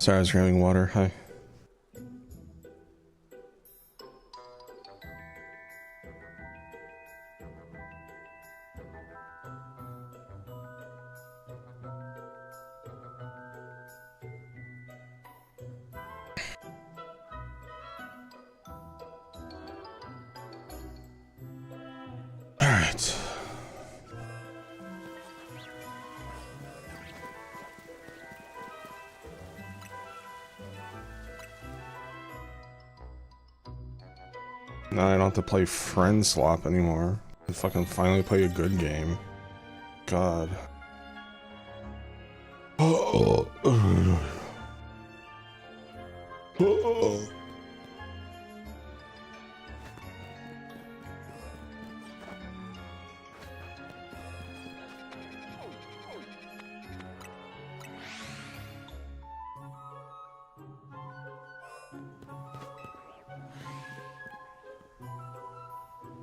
Sorry, I was grabbing water. Hi. All right. Now I don't have to play friend swap anymore. I fucking finally play a good game. God. Oh.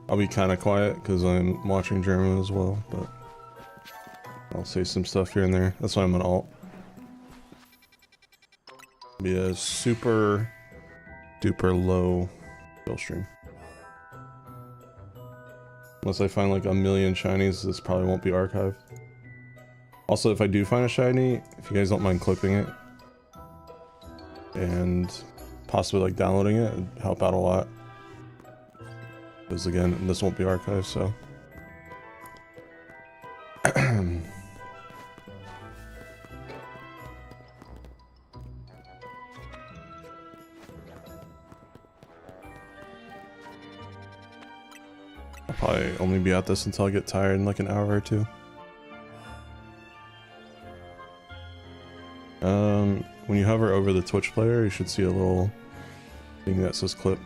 I'll be kind of quiet because I'm watching German as well, but I'll say some stuff here and there. That's why I'm an alt. Be a super duper low kill stream. Unless I find like a million shinies, this probably won't be archived. Also, if I do find a shiny, if you guys don't mind clipping it and possibly like downloading it, it'd help out a lot. Because again, this won't be archived, so. I'll probably only be at this until I get tired in like an hour or two. When you hover over the Twitch player, you should see a little thing that says clip.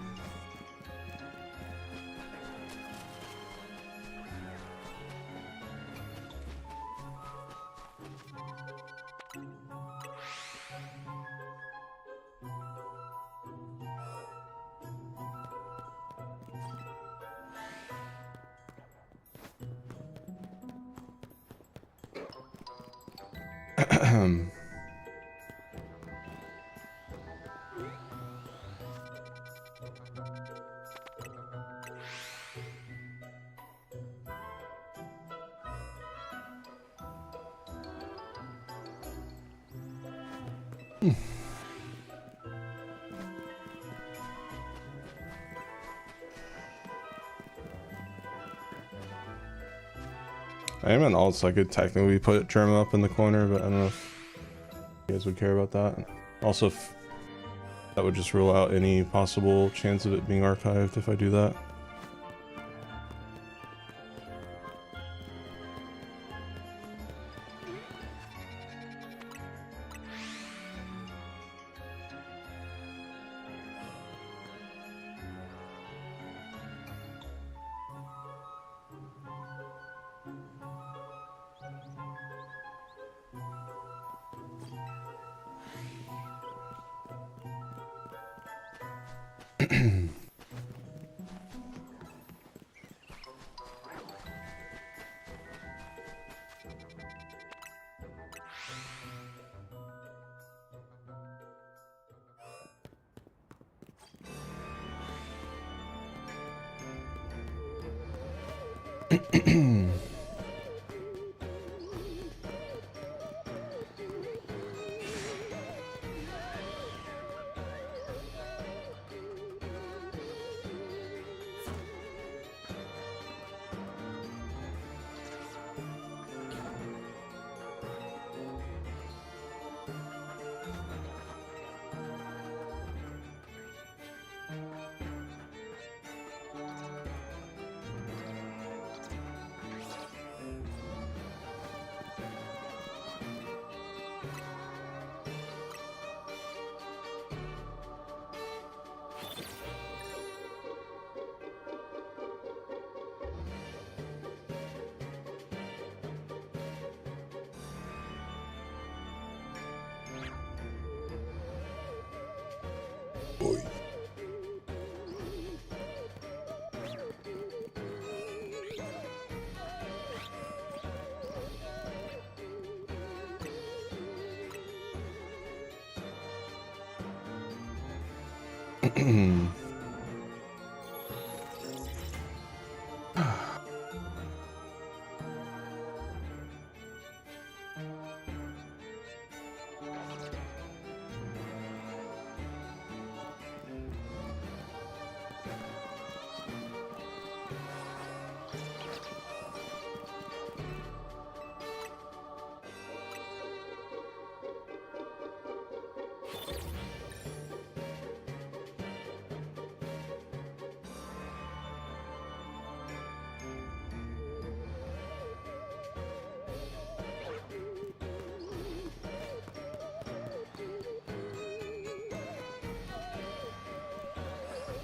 I am an alt, so I could technically put German up in the corner, but I don't know if you guys would care about that. Also, if that would just rule out any possible chance of it being archived if I do that.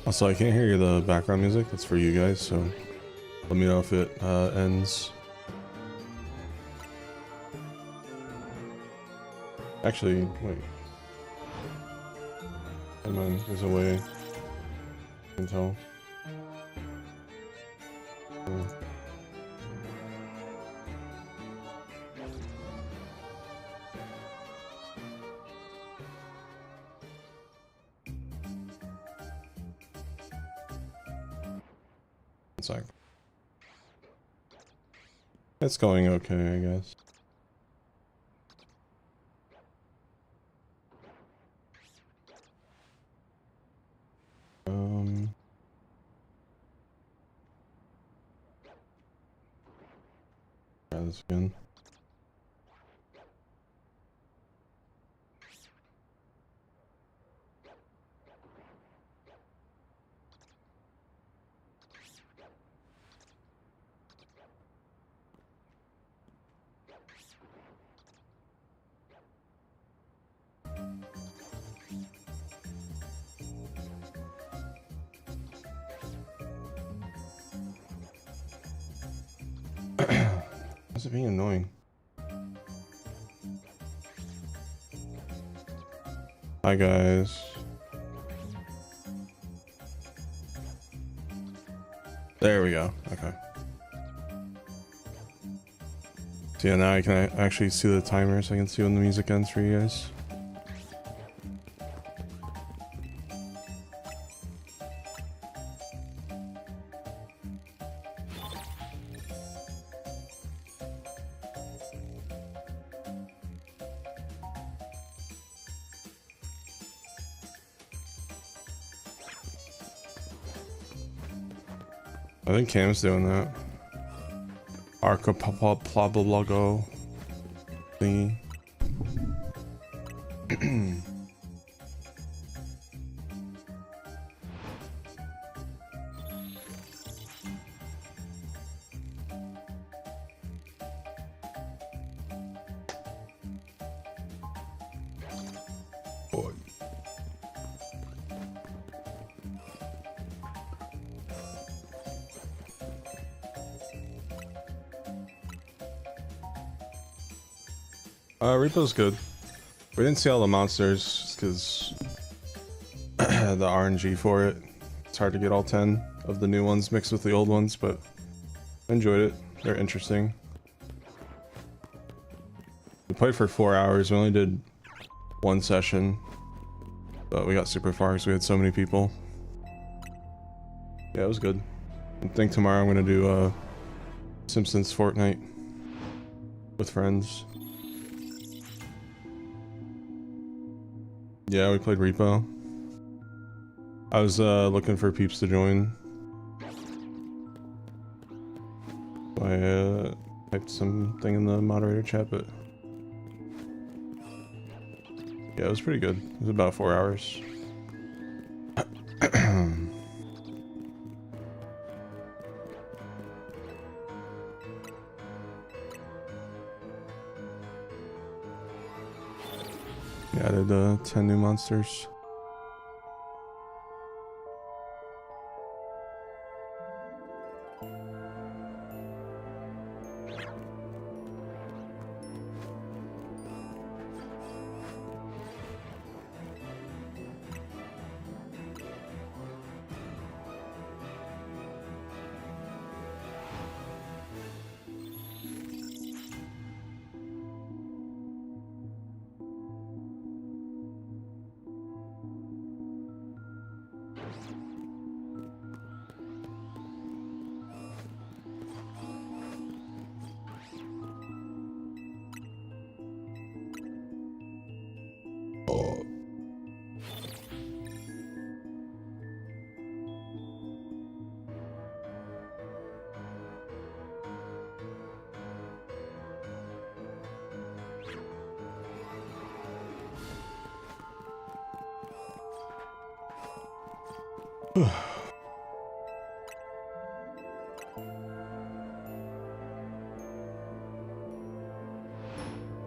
Also, I can't hear the background music. That's for you guys, so let me know if it ends. Actually, wait. Never mind, there's a way I can tell. Yeah. One sec. It's going okay, I guess. Try this again. Why is it being annoying? Hi guys. There we go. Okay. So yeah, now I can actually see the timer, so I can see when the music ends for you guys. I think Cam's doing that. Archipelago thingy. Boy. Repo's good. We didn't see all the monsters because the RNG for it. It's hard to get all 10 of the new ones mixed with the old ones, but I enjoyed it. They're interesting. We played for 4 hours. We only did one session, but we got super far because we had so many people. Yeah, it was good. I think tomorrow I'm gonna do Simpsons Fortnite with friends. Yeah, we played Repo. I was looking for peeps to join. I typed something in the moderator chat, but yeah, it was pretty good. It was about 4 hours. Yeah, I did 10 new monsters.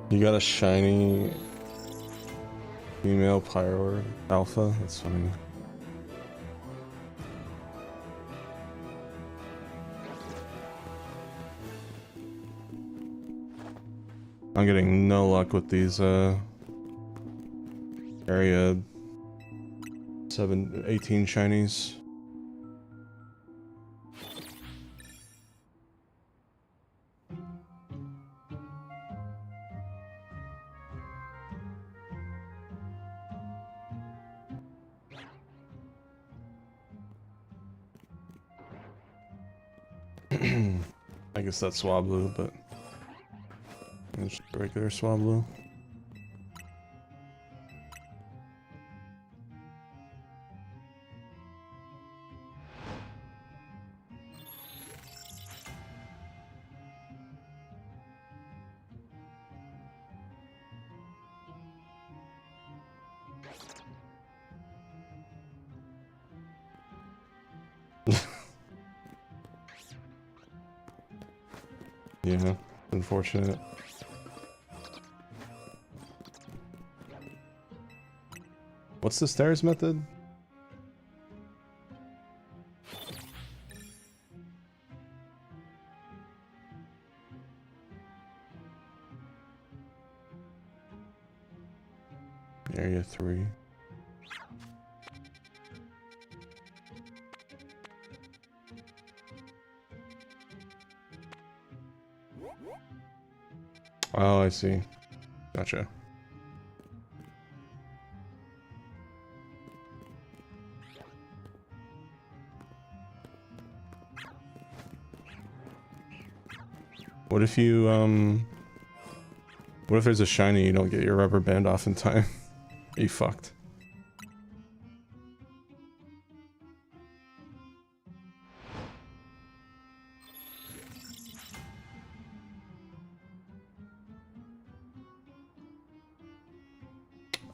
You got a shiny female Pyro Alpha? That's funny. I'm getting no luck with these area 18 shinies. I guess that's Swablu, but it's just regular Swablu. Yeah, unfortunate. What's the stairs method? Area 3. Oh, I see. Gotcha. What if you, what if there's a shiny you don't get your rubber band off in time? Are you fucked?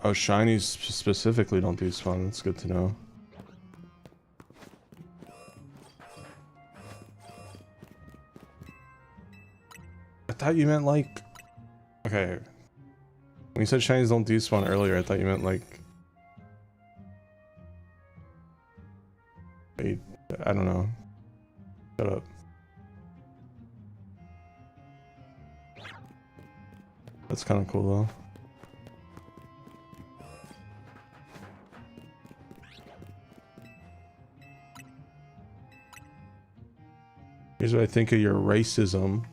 Oh, shinies specifically don't despawn. That's good to know. I thought you meant like... Okay. When you said shinies don't despawn earlier, I thought you meant like... Wait, I don't know. Shut up. That's kind of cool though. Here's what I think of your racism.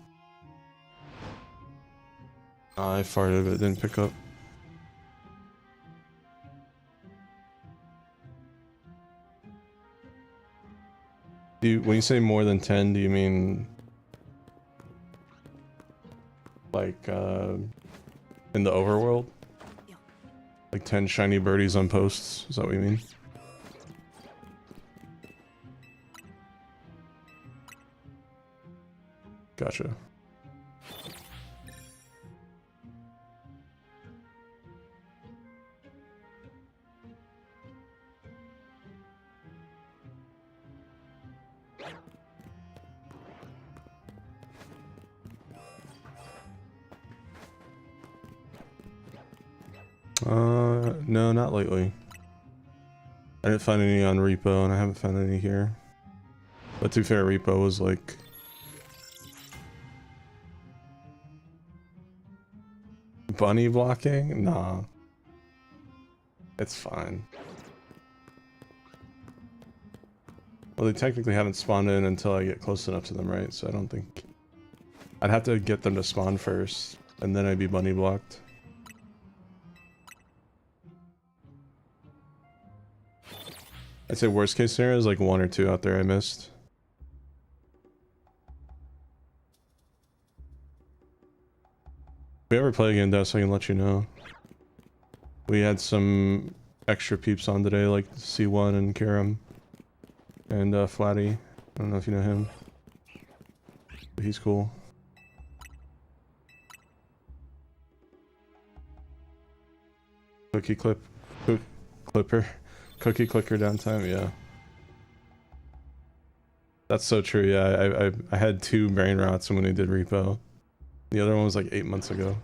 I farted, but it didn't pick up. When you say more than 10, do you mean like in the overworld? Like 10 shiny birdies on posts? Is that what you mean? Gotcha. No, not lately. I didn't find any on Repo, and I haven't found any here. But to be fair, Repo was like... bunny blocking? Nah. It's fine. Well, they technically haven't spawned in until I get close enough to them, right? So I don't think... I'd have to get them to spawn first, and then I'd be bunny blocked. I'd say worst case scenario is like 1 or 2 out there I missed. If we ever play again, Des, I can let you know. We had some extra peeps on today, like C1 and Karam. And Flatty. I don't know if you know him. But he's cool. Cookie clipper. Cookie clicker downtime, yeah. That's so true. Yeah, I had 2 brain rots when we did repo. The other one was like 8 months ago.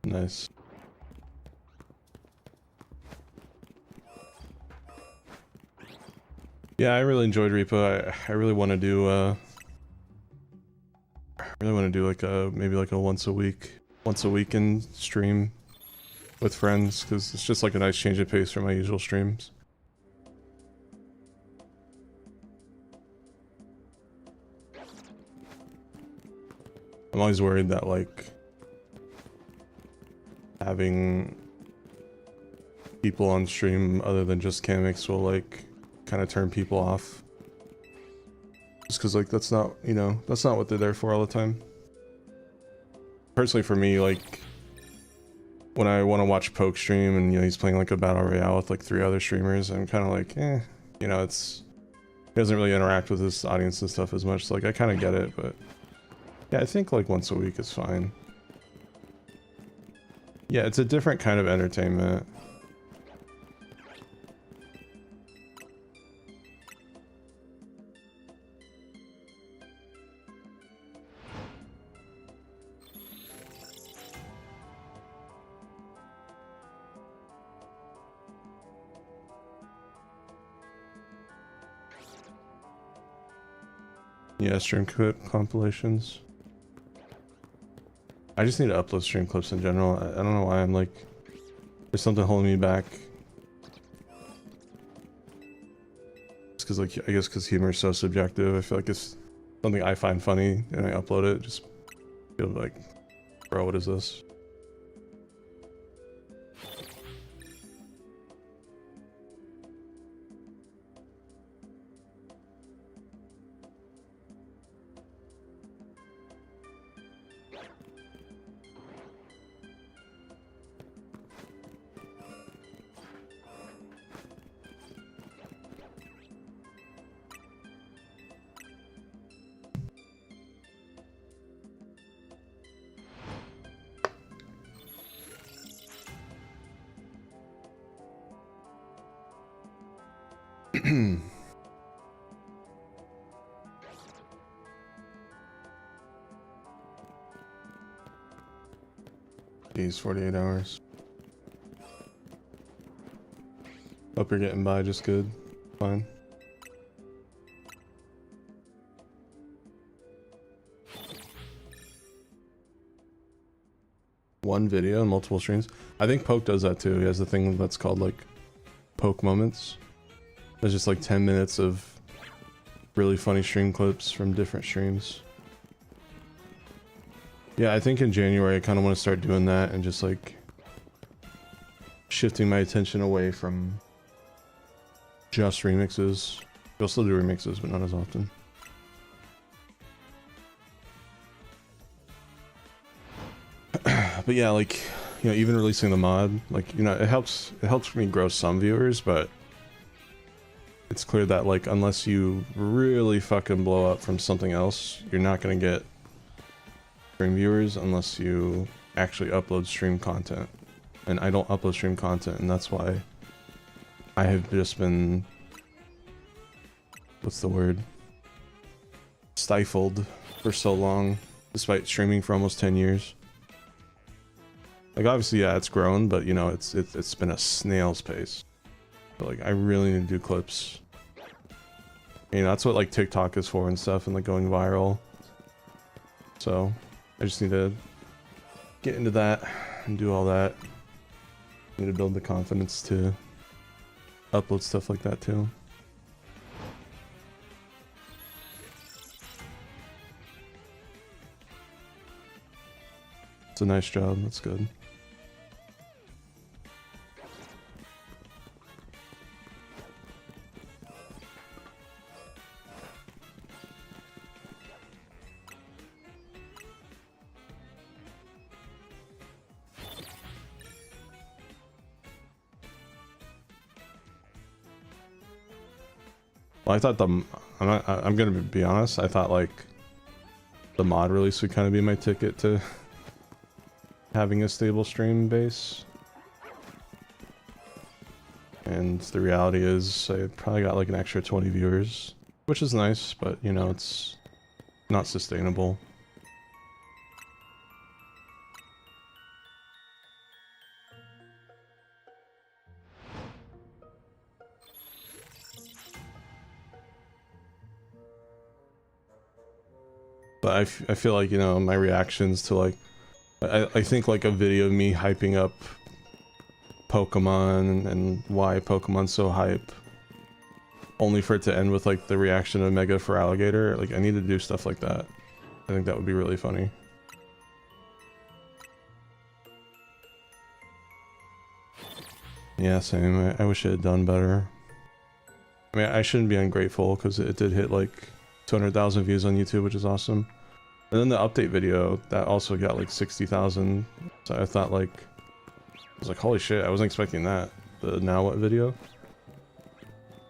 Nice. Yeah, I really enjoyed repo. I really want to do like a maybe like a once a weekend stream with friends, because it's just like a nice change of pace from my usual streams. I'm always worried that like having people on stream other than just Kamex will like kind of turn people off. Just because like that's not, you know, that's not what they're there for all the time. Personally for me, like when I want to watch Poke stream and, you know, he's playing like a battle royale with like 3 other streamers, I'm kind of like, you know, he doesn't really interact with his audience and stuff as much. So like I kind of get it, but yeah, I think like once a week is fine. Yeah, it's a different kind of entertainment. Yeah, stream clip compilations. I just need to upload stream clips in general. I don't know why I'm like, there's something holding me back. It's because like, I guess because humor is so subjective. I feel like it's something I find funny and I upload it, just feel like, bro, what is this? These 48 hours. Hope you're getting by just good. Fine. One video and multiple streams. I think Poke does that too. He has the thing that's called like Poke moments. There's just like 10 minutes of really funny stream clips from different streams. Yeah, I think in January I kind of want to start doing that and just like shifting my attention away from just remixes. We'll still do remixes, but not as often. But yeah, like, you know, even releasing the mod, like, you know, it helps me grow some viewers, but it's clear that like unless you really fucking blow up from something else, you're not gonna get stream viewers unless you actually upload stream content. And I don't upload stream content, and that's why I have just been, what's the word, stifled for so long, despite streaming for almost 10 years. Like obviously, yeah, it's grown, but you know, it's been a snail's pace. But like, I really need to do clips. You know, that's what like TikTok is for and stuff, and like going viral. So I just need to get into that and do all that. I need to build the confidence to upload stuff like that too. It's a nice job, that's good. Well, I thought I'm gonna be honest, I thought like the mod release would kind of be my ticket to having a stable stream base. And the reality is I probably got like an extra 20 viewers, which is nice, but you know, it's not sustainable. But I feel like, you know, my reactions to like, I think like a video of me hyping up Pokemon and why Pokemon's so hype, only for it to end with like the reaction of Mega for Alligator, like I need to do stuff like that. I think that would be really funny. Yeah, same. I wish it had done better. I mean, I shouldn't be ungrateful because it did hit like 200,000 views on YouTube, which is awesome. And then the update video, that also got like 60,000. So I thought like, I was like, holy shit, I wasn't expecting that. The Now What video.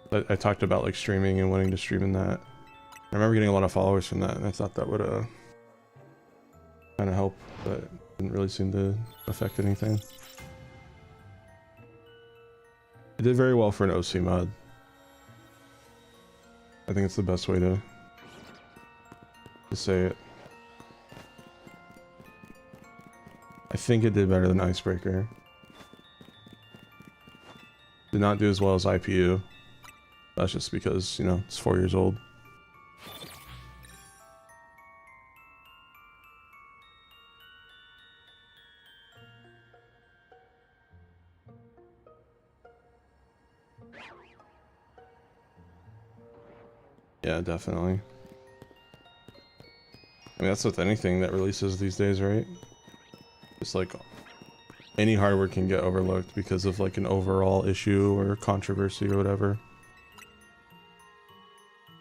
But I talked about like streaming and wanting to stream in that. I remember getting a lot of followers from that, and I thought that would kind of help, but it didn't really seem to affect anything. It did very well for an OC mod. I think it's the best way to say it. I think it did better than Icebreaker. Did not do as well as IPU. That's just because, you know, it's 4 years old. Yeah, definitely. I mean, that's with anything that releases these days, right? It's like any hardware can get overlooked because of like an overall issue or controversy or whatever.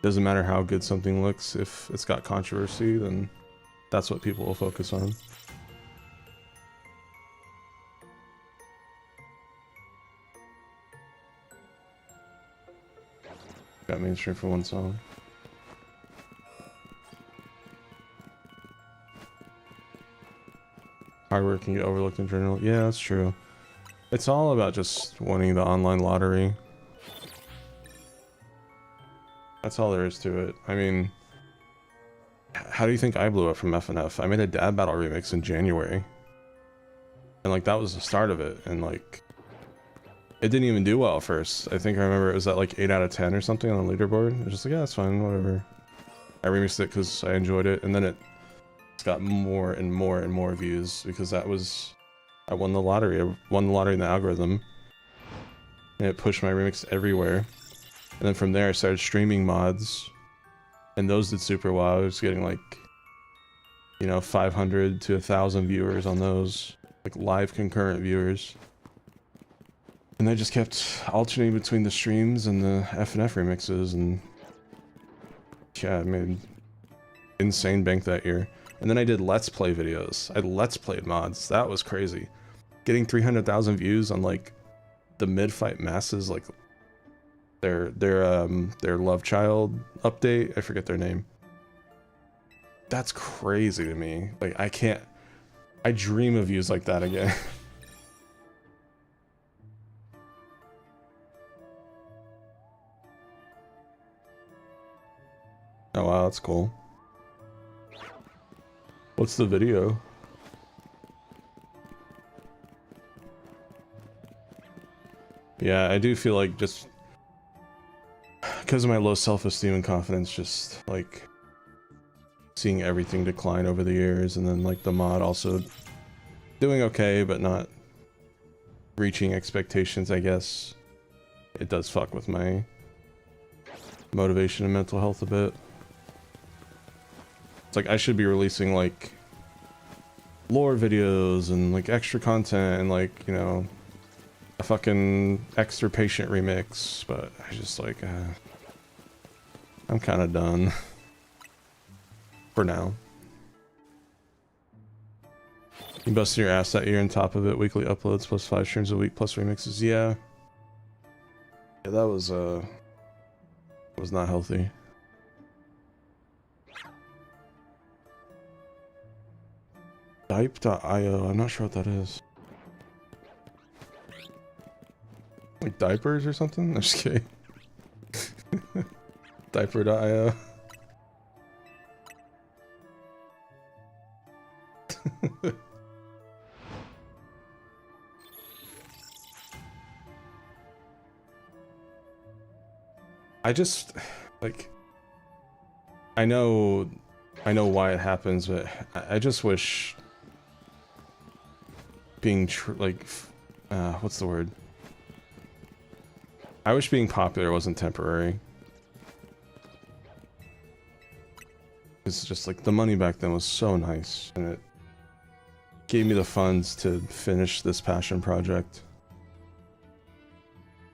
Doesn't matter how good something looks, if it's got controversy, then that's what people will focus on. Got mainstream for one song. Hardware can get overlooked in general. Yeah, that's true. It's all about just winning the online lottery. That's all there is to it. I mean, how do you think I blew up from FNF? I made a Dad Battle remix in January. And like, that was the start of it. And like, it didn't even do well at first. I think I remember it was at like 8 out of 10 or something on the leaderboard. I was just like, yeah, that's fine, whatever. I remixed it because I enjoyed it. And then it's got more and more and more views because that was, I won the lottery. I won the lottery in the algorithm. And it pushed my remix everywhere. And then from there I started streaming mods. And those did super well. I was getting like, you know, 500 to 1,000 viewers on those. Like live concurrent viewers. And I just kept alternating between the streams and the FNF remixes, and yeah, I made insane bank that year. And then I did Let's Play videos. I Let's Played mods. That was crazy. Getting 300,000 views on like the mid-fight masses, like their Love Child update. I forget their name. That's crazy to me. Like I dream of views like that again. Oh wow, that's cool. What's the video? Yeah, I do feel like just because of my low self-esteem and confidence, just like seeing everything decline over the years, and then like the mod also doing okay but not reaching expectations, I guess. It does fuck with my motivation and mental health a bit. It's like I should be releasing like lore videos and like extra content and like, you know, a fucking extra patient remix, but I just like I'm kind of done for now. You busted your ass that year on top of it, weekly uploads plus 5 streams a week plus remixes. Yeah, that was was not healthy. Dipe.io, I'm not sure what that is. Like diapers or something? I'm just kidding. Diaper.io. I just, like, I know why it happens, but I just wish being what's the word? I wish being popular wasn't temporary. It's just like the money back then was so nice, and it gave me the funds to finish this passion project.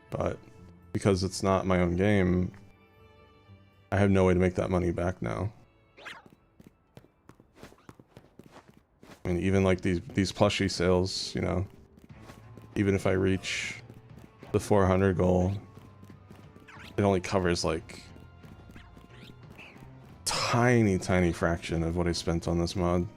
But because it's not my own game, I have no way to make that money back now. I mean, even like these plushie sales, you know, even if I reach the 400 goal, it only covers like tiny fraction of what I spent on this mod.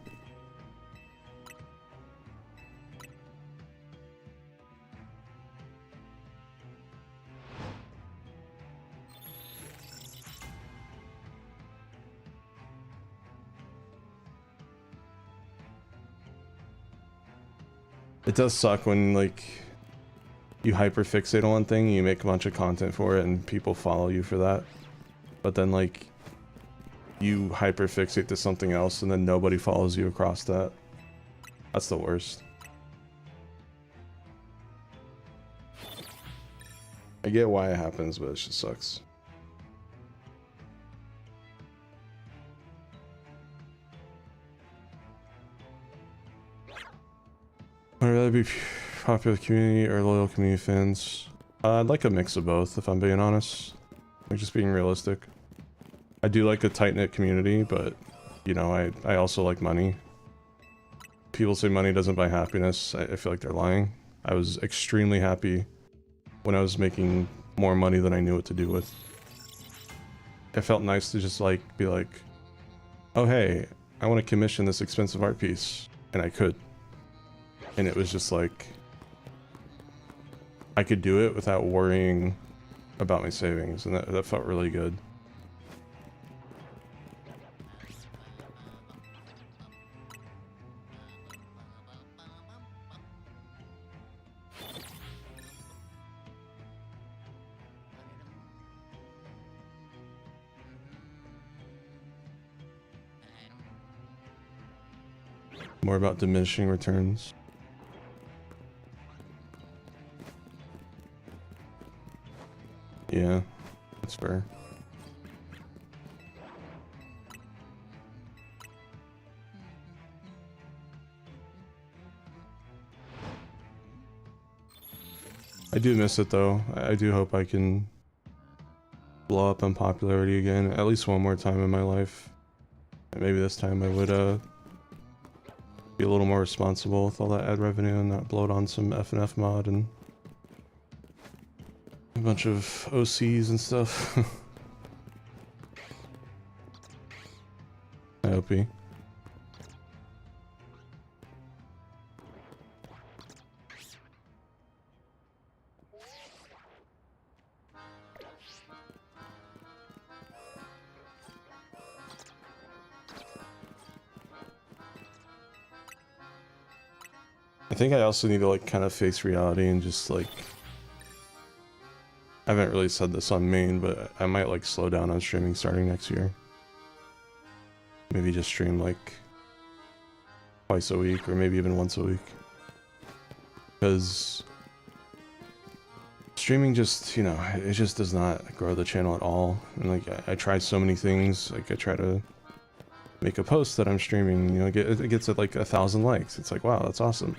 It does suck when, like, you hyperfixate on one thing, you make a bunch of content for it, and people follow you for that. But then, like, you hyperfixate to something else, and then nobody follows you across that. That's the worst. I get why it happens, but it just sucks. I'd rather be popular community or loyal community fans. I'd like a mix of both, if I'm being honest. Like, just being realistic. I do like a tight-knit community, but, you know, I also like money. People say money doesn't buy happiness. I feel like they're lying. I was extremely happy when I was making more money than I knew what to do with. It felt nice to just, like, be like, oh hey, I want to commission this expensive art piece. And I could. And it was just like, I could do it without worrying about my savings, and that felt really good. More about diminishing returns. Yeah, that's fair. I do miss it though. I do hope I can blow up in popularity again, at least one more time in my life. And maybe this time I would be a little more responsible with all that ad revenue and not blow it on some F&F mod and a bunch of OCs and stuff. I hope he. I think I also need to like kind of face reality and just like, I haven't really said this on main, but I might like slow down on streaming starting next year. Maybe just stream like twice a week or maybe even once a week. Because streaming just, you know, it just does not grow the channel at all. And like I try so many things, like I try to make a post that I'm streaming, you know, it gets at like 1,000 likes. It's like, wow, that's awesome.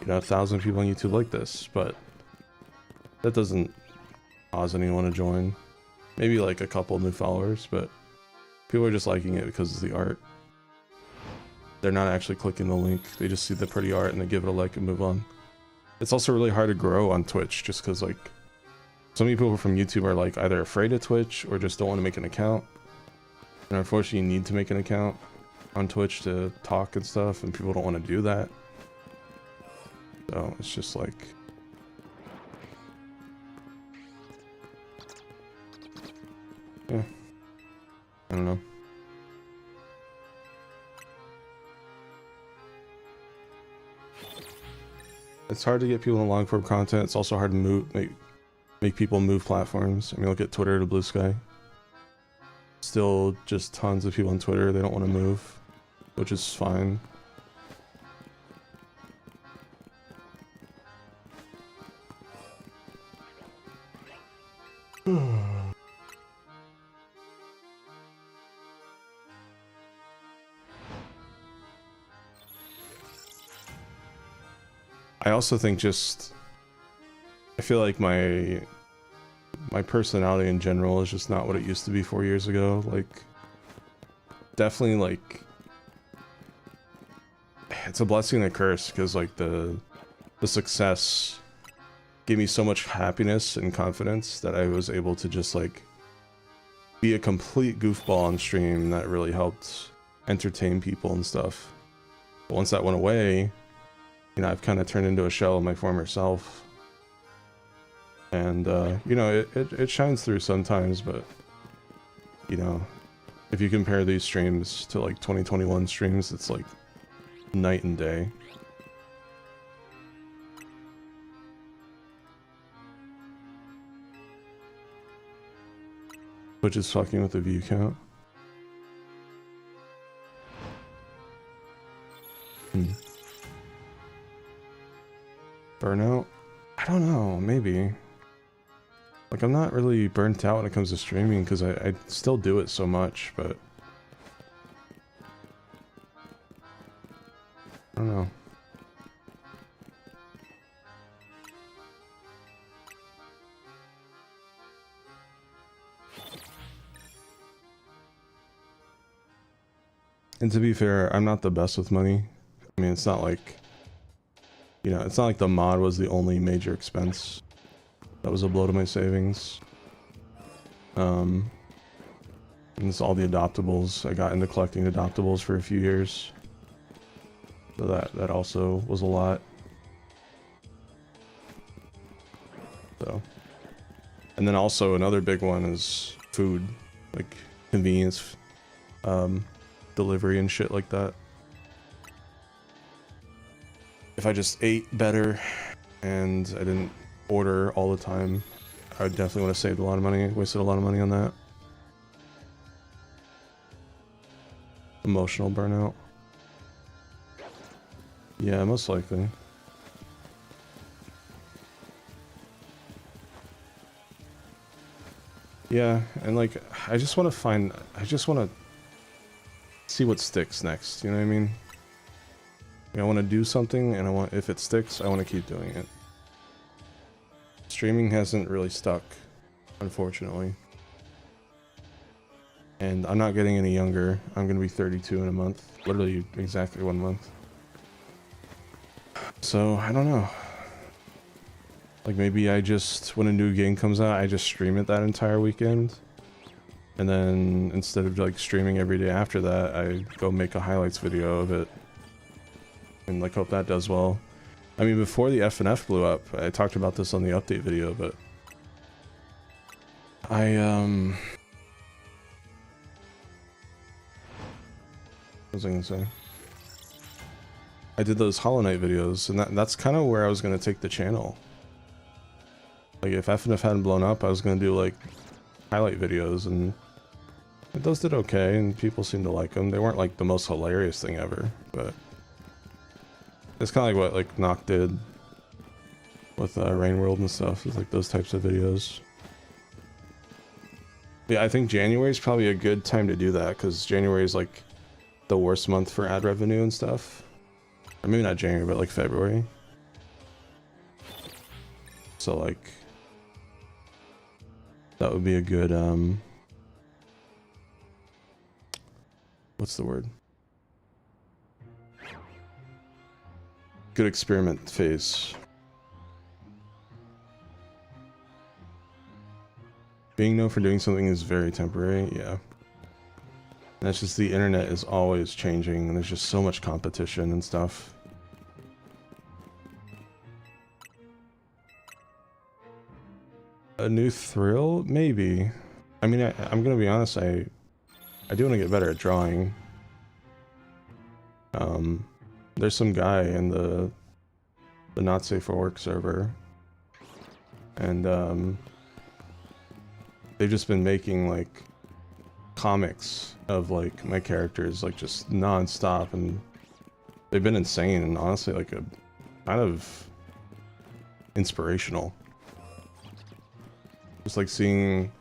You know, 1,000 people on YouTube like this, but that doesn't cause anyone to join. Maybe like a couple new followers, but people are just liking it because of the art. They're not actually clicking the link, they just see the pretty art and they give it a like and move on. It's also really hard to grow on Twitch just because like so many people from YouTube are like either afraid of Twitch or just don't want to make an account. And unfortunately, you need to make an account on Twitch to talk and stuff, and people don't want to do that. So it's just like, yeah, I don't know. It's hard to get people in long form content. It's also hard to make people move platforms. I mean, look at Twitter to Blue Sky. Still just tons of people on Twitter, they don't want to move, which is fine. I also think I feel like my personality in general is just not what it used to be 4 years ago. Like, definitely, like, it's a blessing and a curse, because like the success gave me so much happiness and confidence that I was able to just like be a complete goofball on stream that really helped entertain people and stuff. But once that went away, you know, I've kind of turned into a shell of my former self. And, you know, it shines through sometimes, but, you know, if you compare these streams to, like, 2021 streams, it's, like, night and day. Which is fucking with the view count. Burnout? I don't know, maybe. Like, I'm not really burnt out when it comes to streaming, because I still do it so much, but I don't know. And to be fair, I'm not the best with money. I mean, it's not like, you know, it's not like the mod was the only major expense that was a blow to my savings. And it's all the adoptables. I got into collecting adoptables for a few years, so that also was a lot. So, and then also another big one is food, like convenience, delivery and shit like that. If I just ate better and I didn't order all the time, I would definitely would have saved a lot of money, wasted a lot of money on that. Emotional burnout. Yeah, most likely. Yeah, and like, I just want to see what sticks next, you know what I mean? I want to do something, and if it sticks, I want to keep doing it. Streaming hasn't really stuck, unfortunately. And I'm not getting any younger. I'm gonna be 32 in a month. Literally exactly 1 month. So, I don't know. Like, maybe I just, when a new game comes out, I just stream it that entire weekend. And then, instead of like streaming every day after that, I go make a highlights video of it. And like, hope that does well. I mean, before the FNF blew up, I talked about this on the update video, but what was I gonna say? I did those Hollow Knight videos, and that's kind of where I was gonna take the channel. Like, if FNF hadn't blown up, I was gonna do like highlight videos, and those did okay, and people seemed to like them. They weren't like the most hilarious thing ever, but it's kind of like what like Nock did with Rain World and stuff. It's like those types of videos. Yeah, I think January is probably a good time to do that, because January is like the worst month for ad revenue and stuff. Or maybe not January, but like February. So like, that would be a good what's the word? Good experiment phase. Being known for doing something is very temporary, yeah. And that's just the internet is always changing, and there's just so much competition and stuff. A new thrill? Maybe. I mean, I'm gonna be honest, I do want to get better at drawing. There's some guy in the Not Safe for Work server, and they've just been making like comics of like my characters, like just non-stop, and they've been insane and honestly like a kind of inspirational. Just like seeing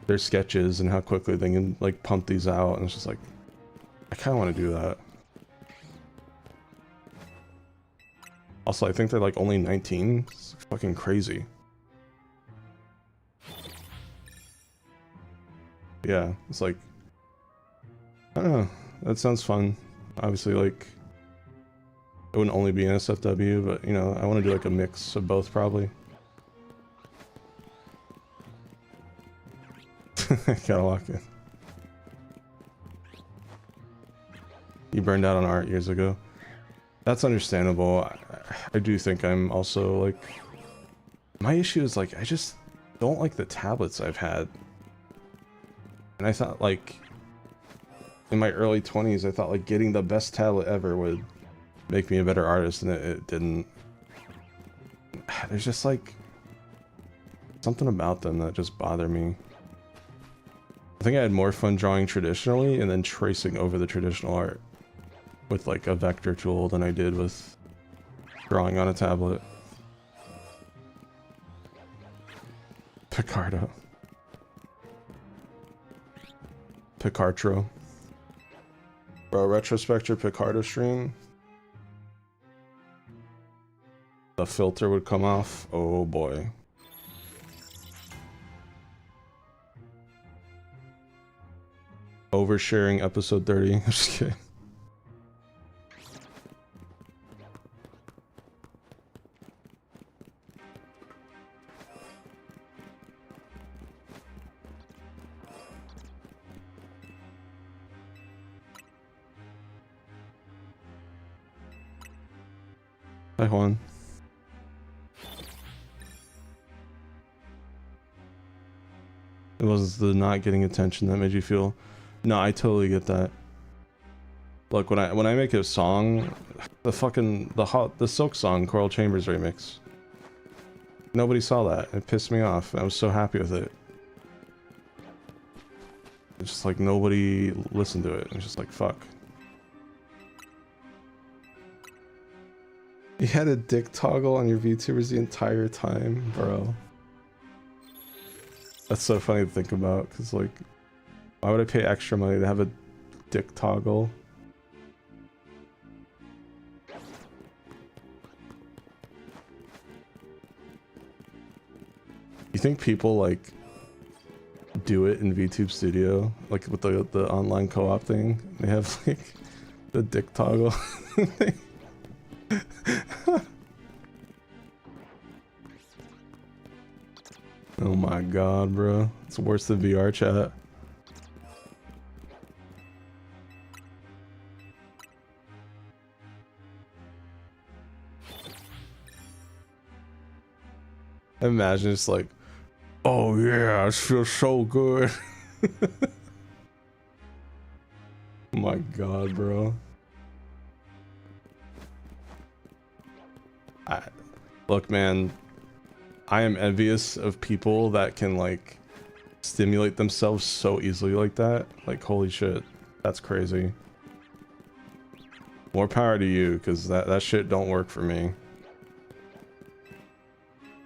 their sketches and how quickly they can like pump these out, and it's just like I kind of want to do that. Also, I think they're like only 19. It's fucking crazy. Yeah, it's like, I don't know, that sounds fun. Obviously, like, it wouldn't only be NSFW, but, you know, I want to do like a mix of both, probably. Gotta lock it. You burned out on art years ago. That's understandable. I do think I'm also, like, my issue is, like, I just don't like the tablets I've had. And I thought, like, in my early 20s, I thought, like, getting the best tablet ever would make me a better artist, and it didn't. There's just, like, something about them that just bother me. I think I had more fun drawing traditionally and then tracing over the traditional art with, like, a vector tool than I did with drawing on a tablet. Picardo. Picartro. Bro, RetroSpecter Picardo stream. The filter would come off. Oh boy. Oversharing episode 30. I'm just kidding. Hi Juan. It was the not getting attention that made you feel. No, I totally get that. Look, when I make a song, the Silk song Coral Chambers remix. Nobody saw that. It pissed me off. I was so happy with it. It's just like nobody listened to it. It's just like fuck. You had a dick toggle on your VTubers the entire time, bro. That's so funny to think about, because, like, why would I pay extra money to have a dick toggle? You think people, like, do it in VTube Studio? Like, with the online co-op thing? They have, like, the dick toggle thing. Oh my god, bro. It's worse than VR chat. Imagine it's like, oh yeah, I feel so good. Oh my god, bro. Look, man, I am envious of people that can, like, stimulate themselves so easily like that. Like, holy shit, that's crazy. More power to you, because that shit don't work for me.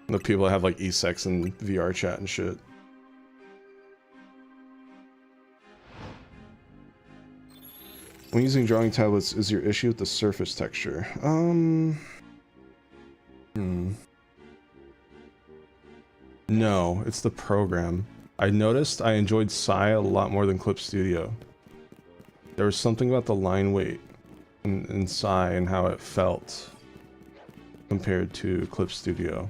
The people that have, like, e-sex and VR chat and shit. When using drawing tablets, is your issue with the surface texture? No, it's the program. I noticed I enjoyed Sai a lot more than Clip Studio. There was something about the line weight in Sai and how it felt compared to Clip Studio.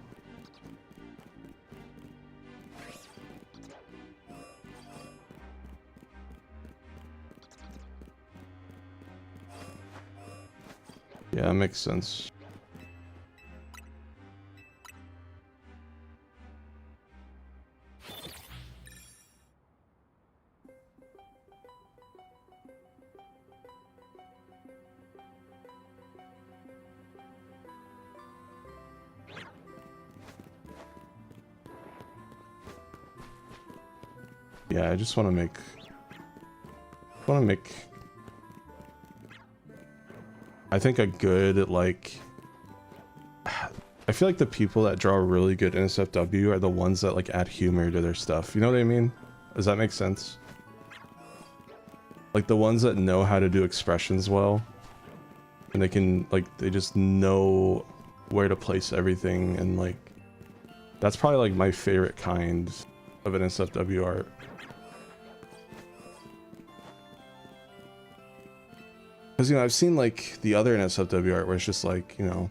Yeah, that makes sense. Yeah, I just want to make... I think a good, like... I feel like the people that draw really good NSFW are the ones that, like, add humor to their stuff. You know what I mean? Does that make sense? Like, the ones that know how to do expressions well. And they can, like, they just know where to place everything, and, like... That's probably, like, my favorite kind of NSFW art. Because, you know, I've seen, like, the other NSFW art where it's just, like, you know,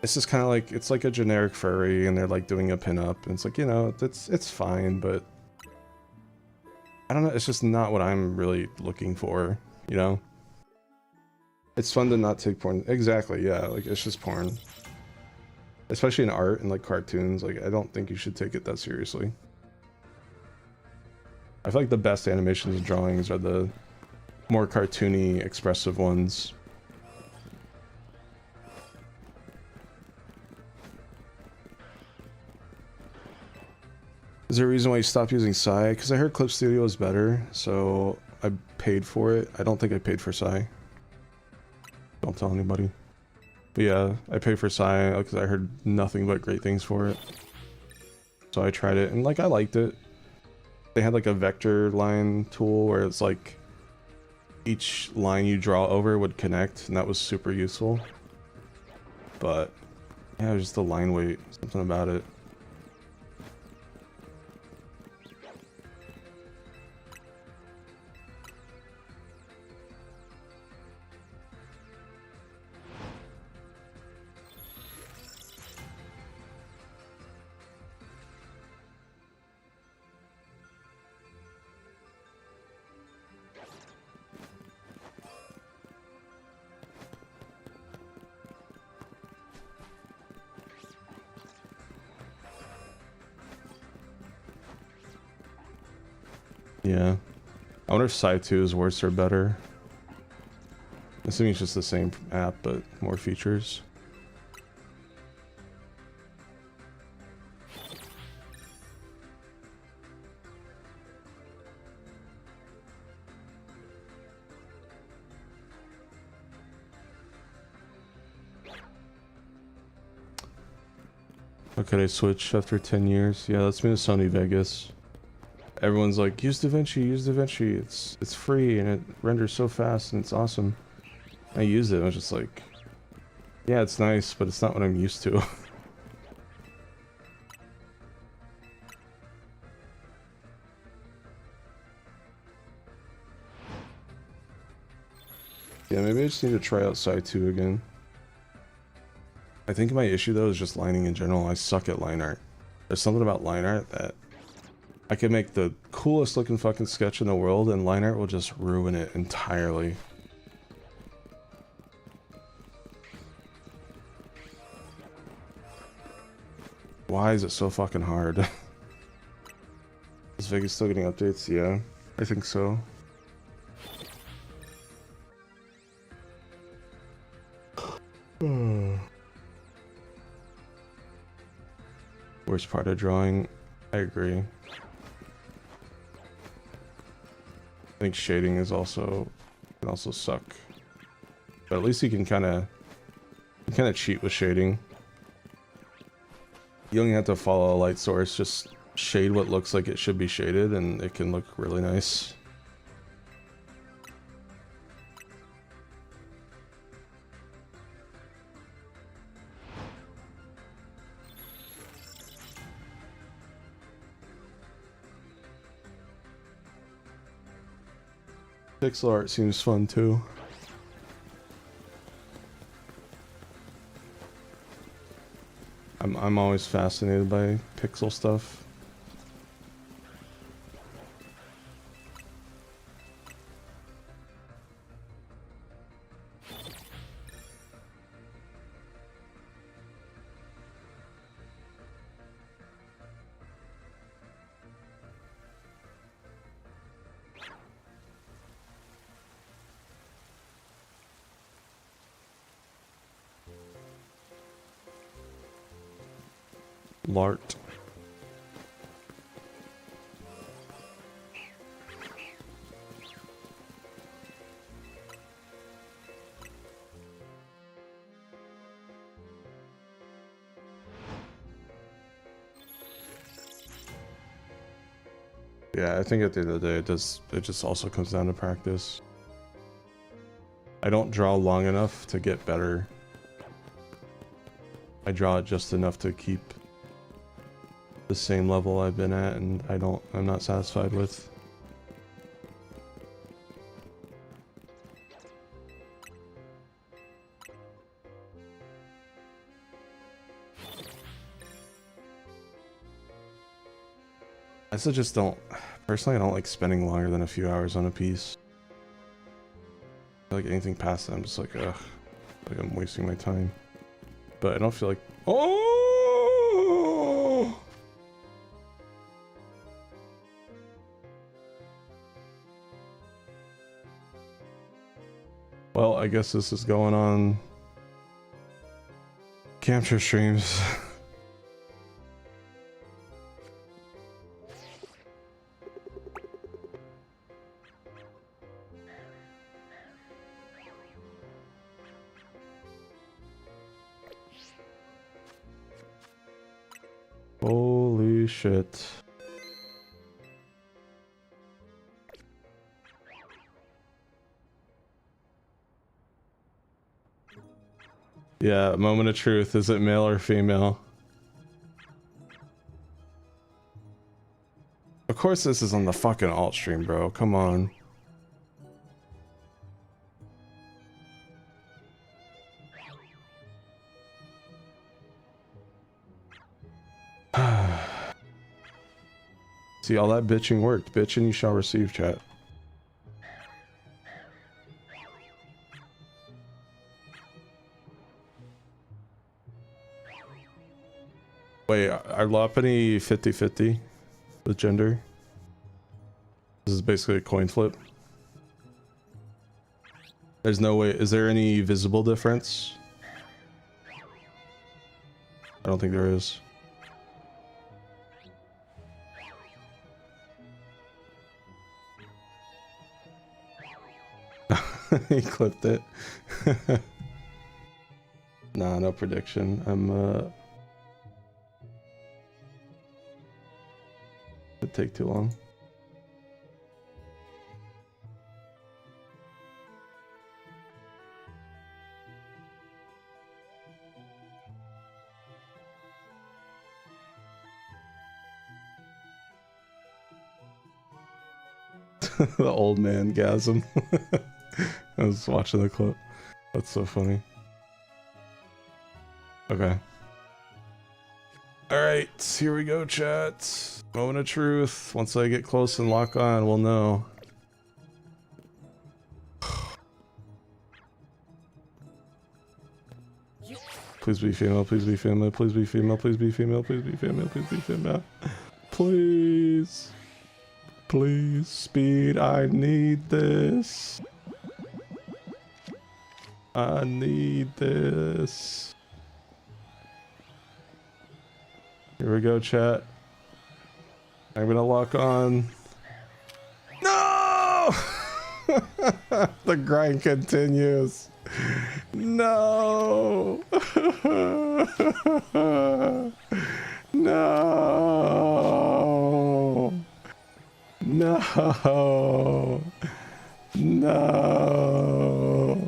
it's just kind of like, it's like a generic furry, and they're, like, doing a pinup, and it's like, you know, it's fine, but... I don't know, it's just not what I'm really looking for, you know? It's fun to not take porn... Exactly, yeah, like, it's just porn. Especially in art and, like, cartoons, like, I don't think you should take it that seriously. I feel like the best animations and drawings are the more cartoony, expressive ones. Is there a reason why you stopped using Psy? Because I heard Clip Studio is better, so I paid for it. I don't think I paid for Psy. Don't tell anybody. But yeah, I paid for Psy because I heard nothing but great things for it. So I tried it, and like, I liked it. They had like a vector line tool where it's like each line you draw over would connect, and that was super useful. But yeah, it was just the line weight, something about it. Yeah. I wonder if Psy 2 is worse or better. Assuming it's just the same app, but more features. Okay, I switch after 10 years. Yeah, that's been to Sony Vegas. Everyone's like, use DaVinci, use DaVinci. It's free and it renders so fast and it's awesome. I used it and I was just like, yeah, it's nice, but it's not what I'm used to. Yeah, maybe I just need to try out Psy 2 again. I think my issue though is just lining in general. I suck at line art. There's something about line art that I could make the coolest looking fucking sketch in the world and line art will just ruin it entirely. Why is it so fucking hard? Is Vegas still getting updates? Yeah, I think so. Worst part of drawing? I agree. I think shading is also can also suck, but at least you can kind of cheat with shading. You don't have to follow a light source, just shade what looks like it should be shaded and it can look really nice. Pixel art seems fun too. I'm always fascinated by pixel stuff. Lart. Yeah, I think at the end of the day, it just also comes down to practice. I don't draw long enough to get better. I draw it just enough to keep the same level I've been at, and I'm not satisfied with. I still just don't, personally I don't like spending longer than a few hours on a piece. I feel like anything past that, I'm just like, ugh, like I'm wasting my time. But I don't feel like, oh! Well, I guess this is going on capture streams. Holy shit. Yeah, moment of truth. Is it male or female? Of course this is on the fucking alt stream, bro. Come on. See, all that bitching worked. Bitching you shall receive, chat. Wait, are Lopunny 50-50 with gender? This is basically a coin flip. There's no way. Is there any visible difference? I don't think there is. He clipped it. Nah, no prediction. It'd take too long. The old man gasm. I was watching the clip. That's so funny. Okay. Alright, here we go, chat. Moment of truth. Once I get close and lock on, we'll know. Please be female, please be female, please be female, please be female, please be female, please be female. Please. Please, speed, I need this. I need this. Here we go, chat. I'm gonna lock on. No! The grind continues. No! No! No! No!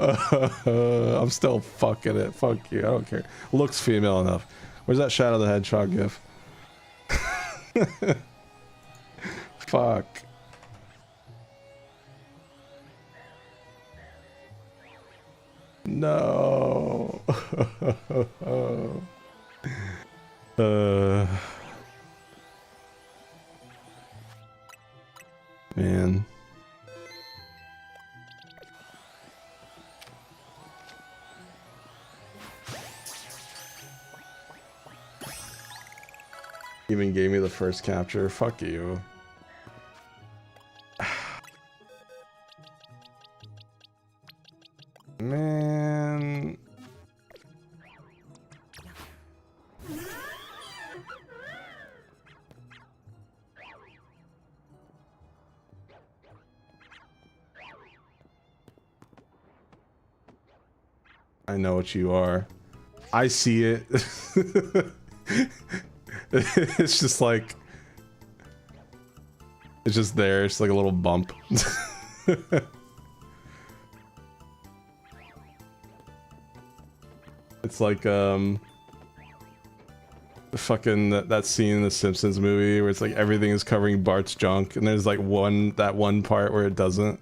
I'm still fucking it. Fuck you. I don't care. Looks female enough. Where's that Shadow the Hedgehog gif? Fuck. No. Man. Even gave me the first capture. Fuck you. Man. I know what you are. I see it. It's just like... It's just there. It's like a little bump. It's like, fucking that scene in the Simpsons movie where it's like everything is covering Bart's junk and there's like that one part where it doesn't.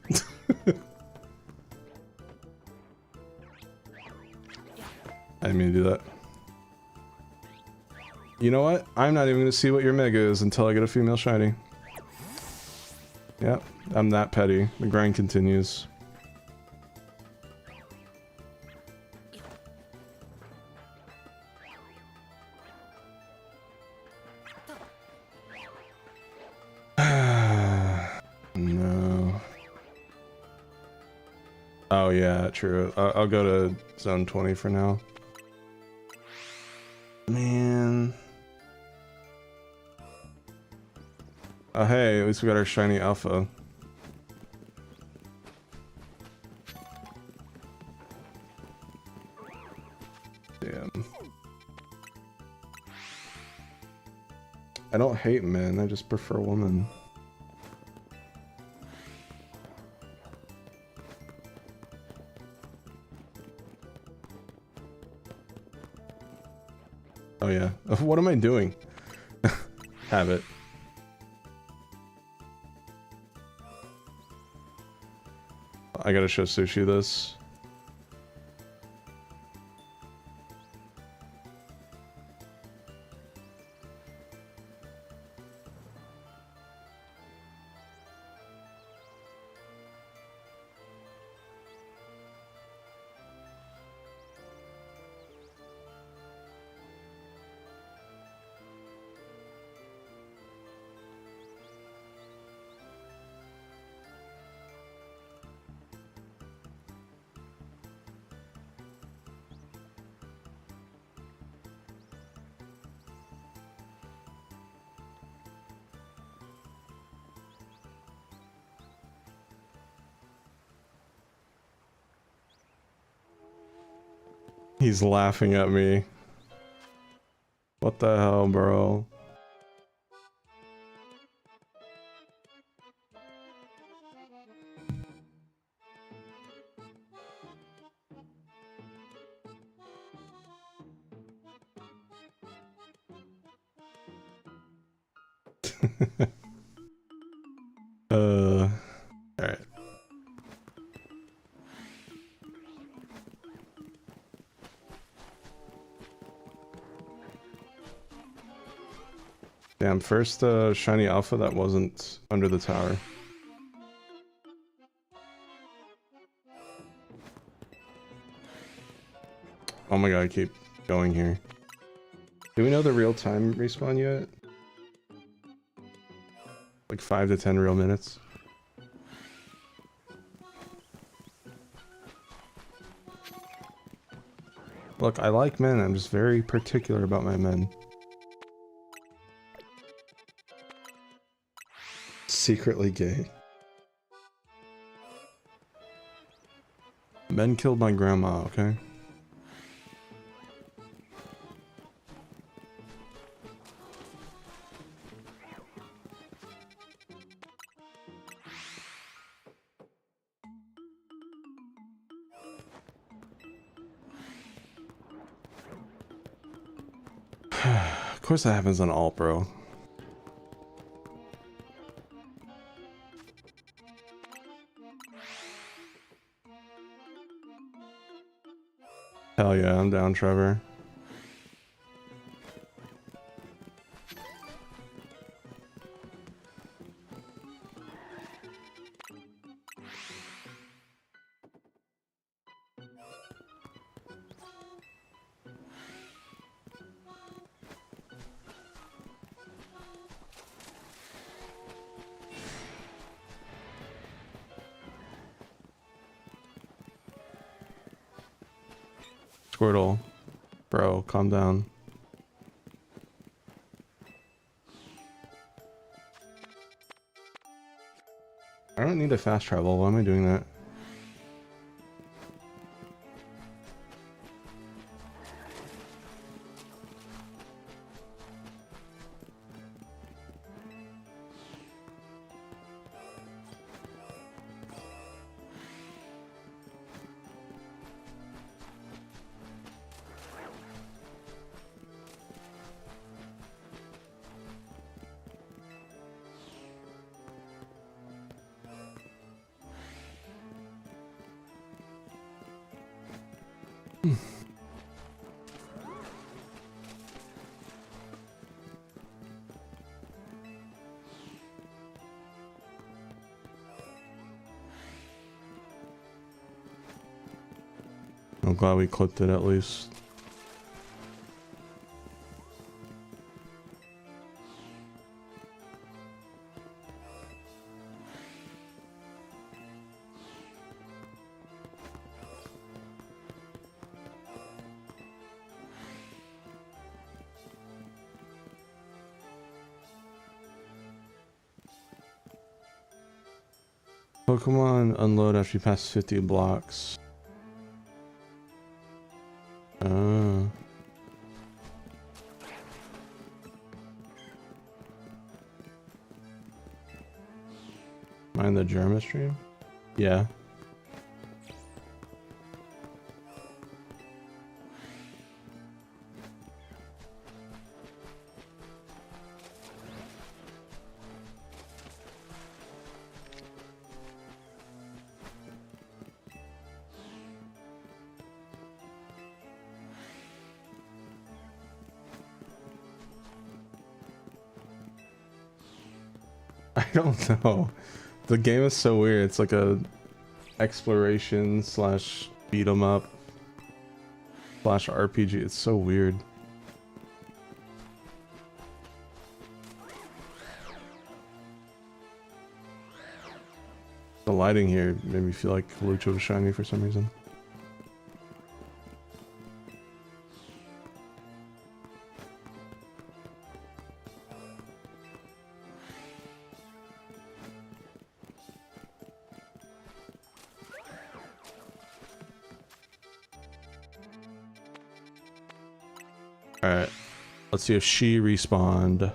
I didn't mean to do that. You know what? I'm not even gonna see what your mega is until I get a female shiny. Yep, I'm that petty. The grind continues. No. Oh yeah, true. I'll go to zone 20 for now. Man. Oh hey, at least we got our shiny alpha. Damn. I don't hate men, I just prefer women. Oh yeah. What am I doing? Have it. I gotta show Sushi this. He's laughing at me. What the hell, bro? Alright. Damn, first shiny alpha that wasn't under the tower. Oh my god, I keep going here. Do we know the real time respawn yet? Like 5 to 10 real minutes. Look, I like men, I'm just very particular about my men. Secretly gay. Men killed my grandma, okay? Of course that happens on alt, bro. Hell yeah, I'm down, Trevor. Squirtle. Bro, calm down. I don't need to fast travel. Why am I doing that? I'm glad we clipped it at least. Pokemon unload after you pass 50 blocks. Mind the Germa stream? Yeah. I don't know. The game is so weird. It's like a exploration slash beat 'em up slash RPG. It's so weird. The lighting here made me feel like Lucha was shiny for some reason. Alright, let's see if she respawned.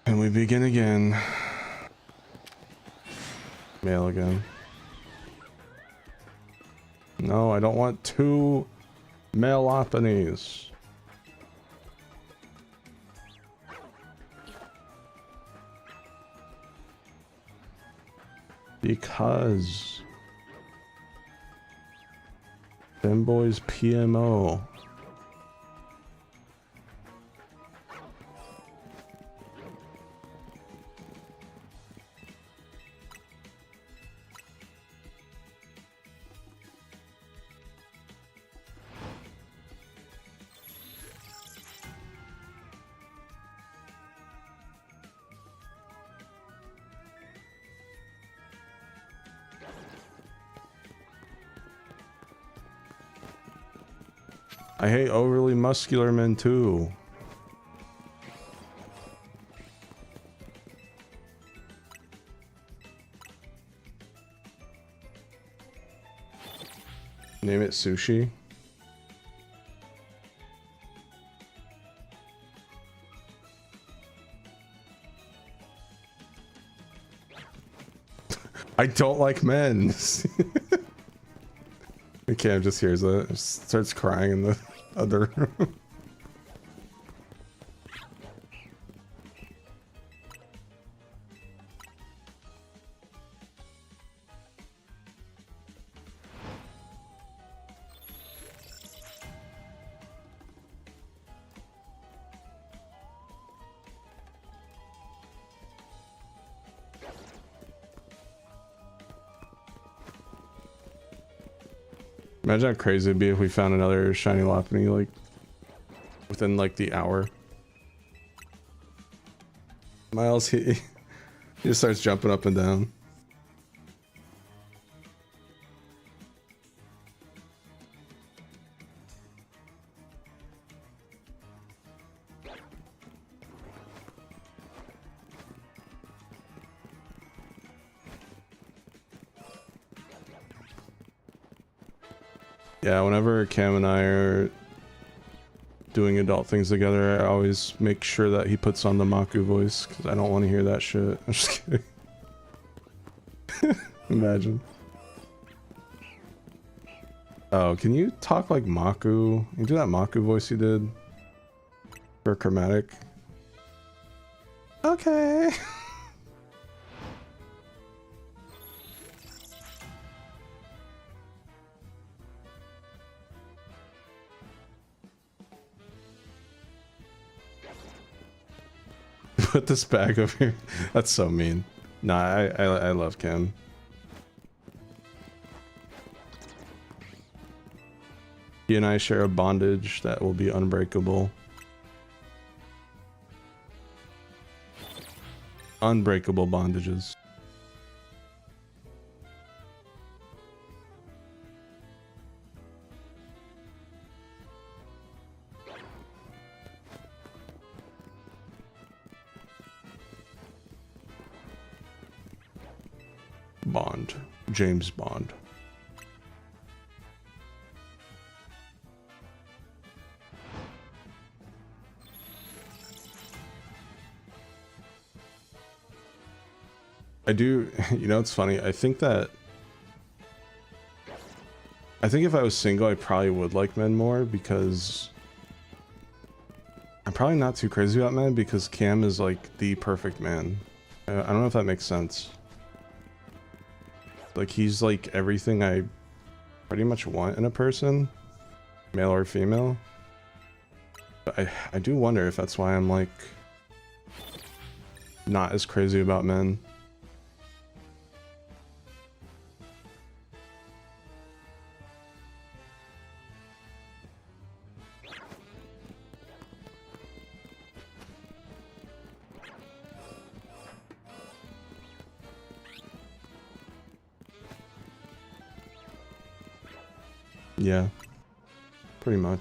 And we begin again. Mail again. No, I don't want two Mailoponies. Because Femboy's PMO. I hate overly muscular men too. Name it sushi. I don't like men. Cam just hears it, just starts crying in the other room. Imagine how crazy it'd be if we found another shiny Lopunny, like, within, like, the hour. Miles, he just starts jumping up and down. Yeah, whenever Cam and I are doing adult things together, I always make sure that he puts on the Maku voice, because I don't want to hear that shit. I'm just kidding. Imagine. Oh, can you talk like Maku? Can you do that Maku voice you did For chromatic. Okay. Put this bag over here. That's so mean. Nah, I love Cam. He and I share a bondage that will be unbreakable. Unbreakable bondages. Bond. James Bond. I do, you know, it's funny. I think if I was single, I probably would like men more because I'm probably not too crazy about men because Cam is like the perfect man. I don't know if that makes sense. Like he's like everything I pretty much want in a person, male or female. But I do wonder if that's why I'm like not as crazy about men. Yeah, pretty much.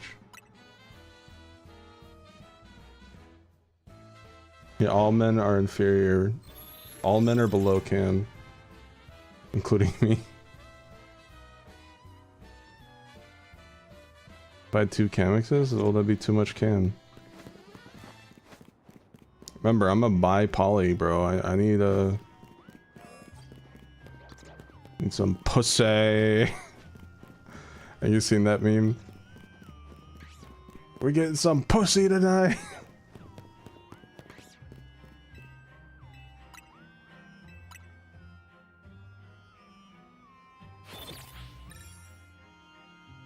Yeah, all men are inferior. All men are below Cam, including me. If I had 2 Kamexes, will that be too much Cam? Remember, I'm a bi-poly, bro. I need some pussy. Have you seen that meme? We're getting some pussy tonight.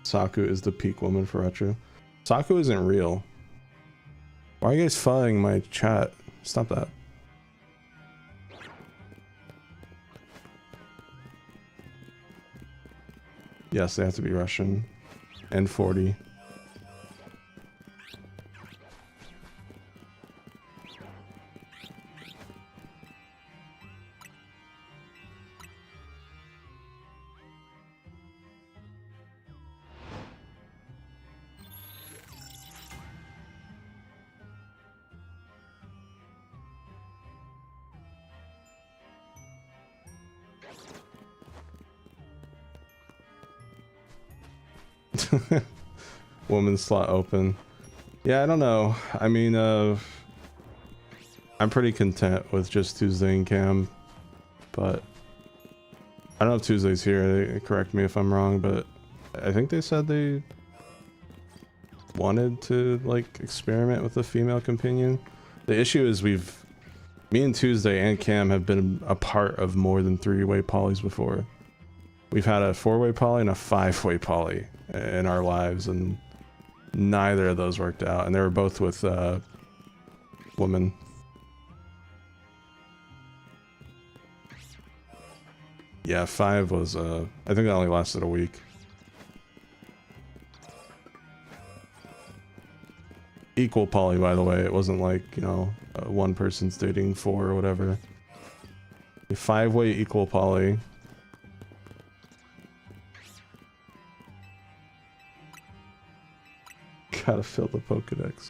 Saku is the peak woman for retro. Saku isn't real. Why are you guys following my chat? Stop that. Yes, they have to be Russian. And 40. Woman's slot open. Yeah, I don't know. I mean, I'm pretty content with just Tuesday and Cam, but I don't know if Tuesday's here. They correct me if I'm wrong, but I think they said they wanted to like experiment with a female companion. The issue is me and Tuesday and Cam have been a part of more than 3-way polys before. We've had a 4-way poly and a 5-way poly in our lives, and neither of those worked out, and they were both with women. Yeah, 5 was I think that only lasted a week. Equal poly, by the way. It wasn't like, you know, one person's dating 4 or whatever. A 5-way equal poly. Gotta fill the Pokedex.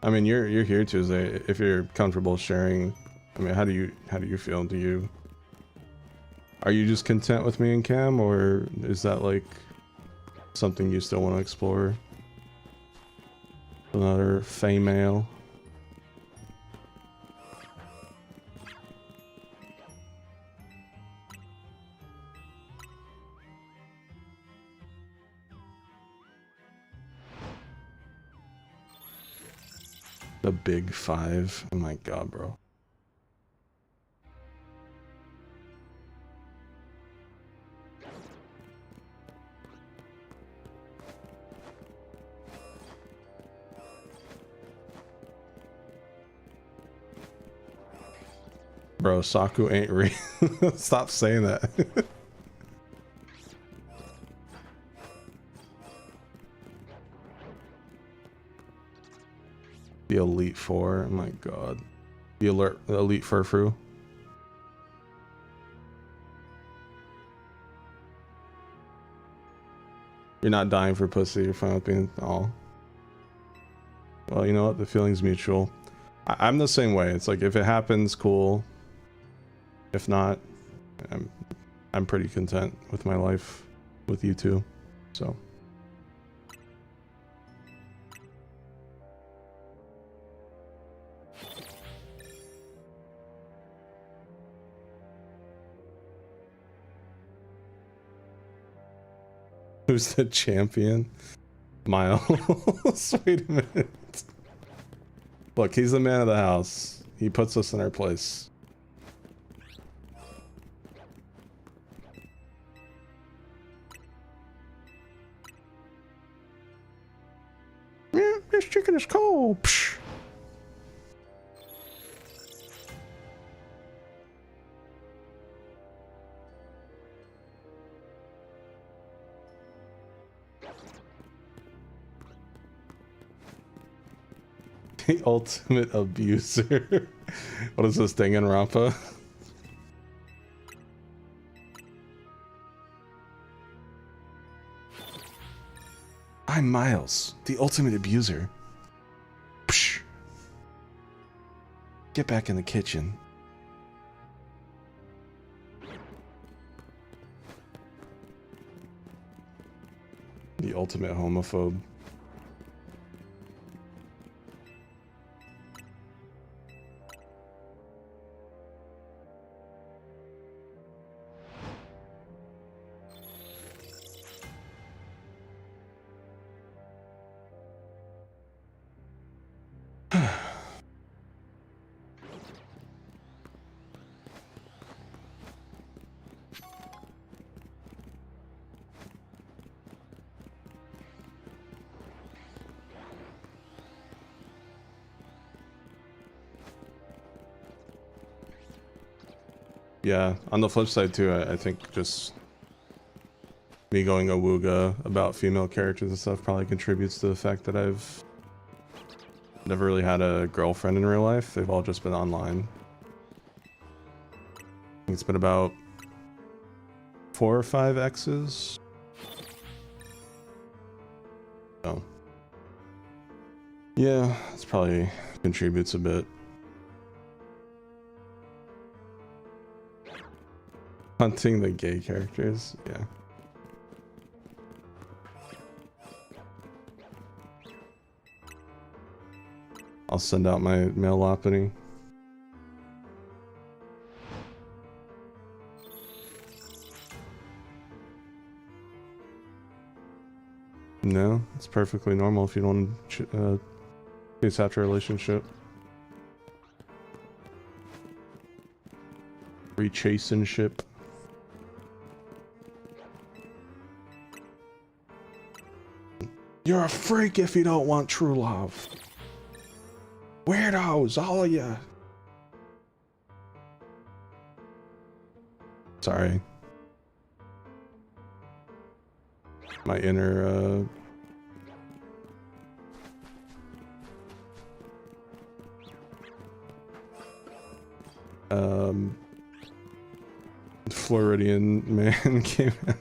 I mean, you're here Tuesday. If you're comfortable sharing, I mean, how do you feel? Are you just content with me and Cam, or is that like something you still want to explore? Another female. The big five. Oh my god, bro. Bro, Saku ain't real. Stop saying that. The Elite Four. Oh my god. The Elite Furfru. You're not dying for pussy. You're fine with being all. Well, you know what? The feeling's mutual. I'm the same way. It's like if it happens, cool. If not, I'm pretty content with my life with you two. So. Who's the champion? Miles. Wait a minute. Look, he's the man of the house. He puts us in our place. Yeah, this chicken is cold. Psh. The ultimate abuser. What is this thing in Rampa? I'm Miles, the ultimate abuser. Psh. Get back in the kitchen. The ultimate homophobe. Yeah, on the flip side too, I think just me going awooga about female characters and stuff probably contributes to the fact that I've never really had a girlfriend in real life. They've all just been online. I think it's been about 4 or 5 exes. So yeah, this probably contributes a bit. Hunting the gay characters, yeah. I'll send out my male loppany. No, it's perfectly normal if you don't want to chase after a relationship. Rechasing ship. You're a freak if you don't want true love. Weirdos, all of you. Sorry. My inner, Floridian man came in.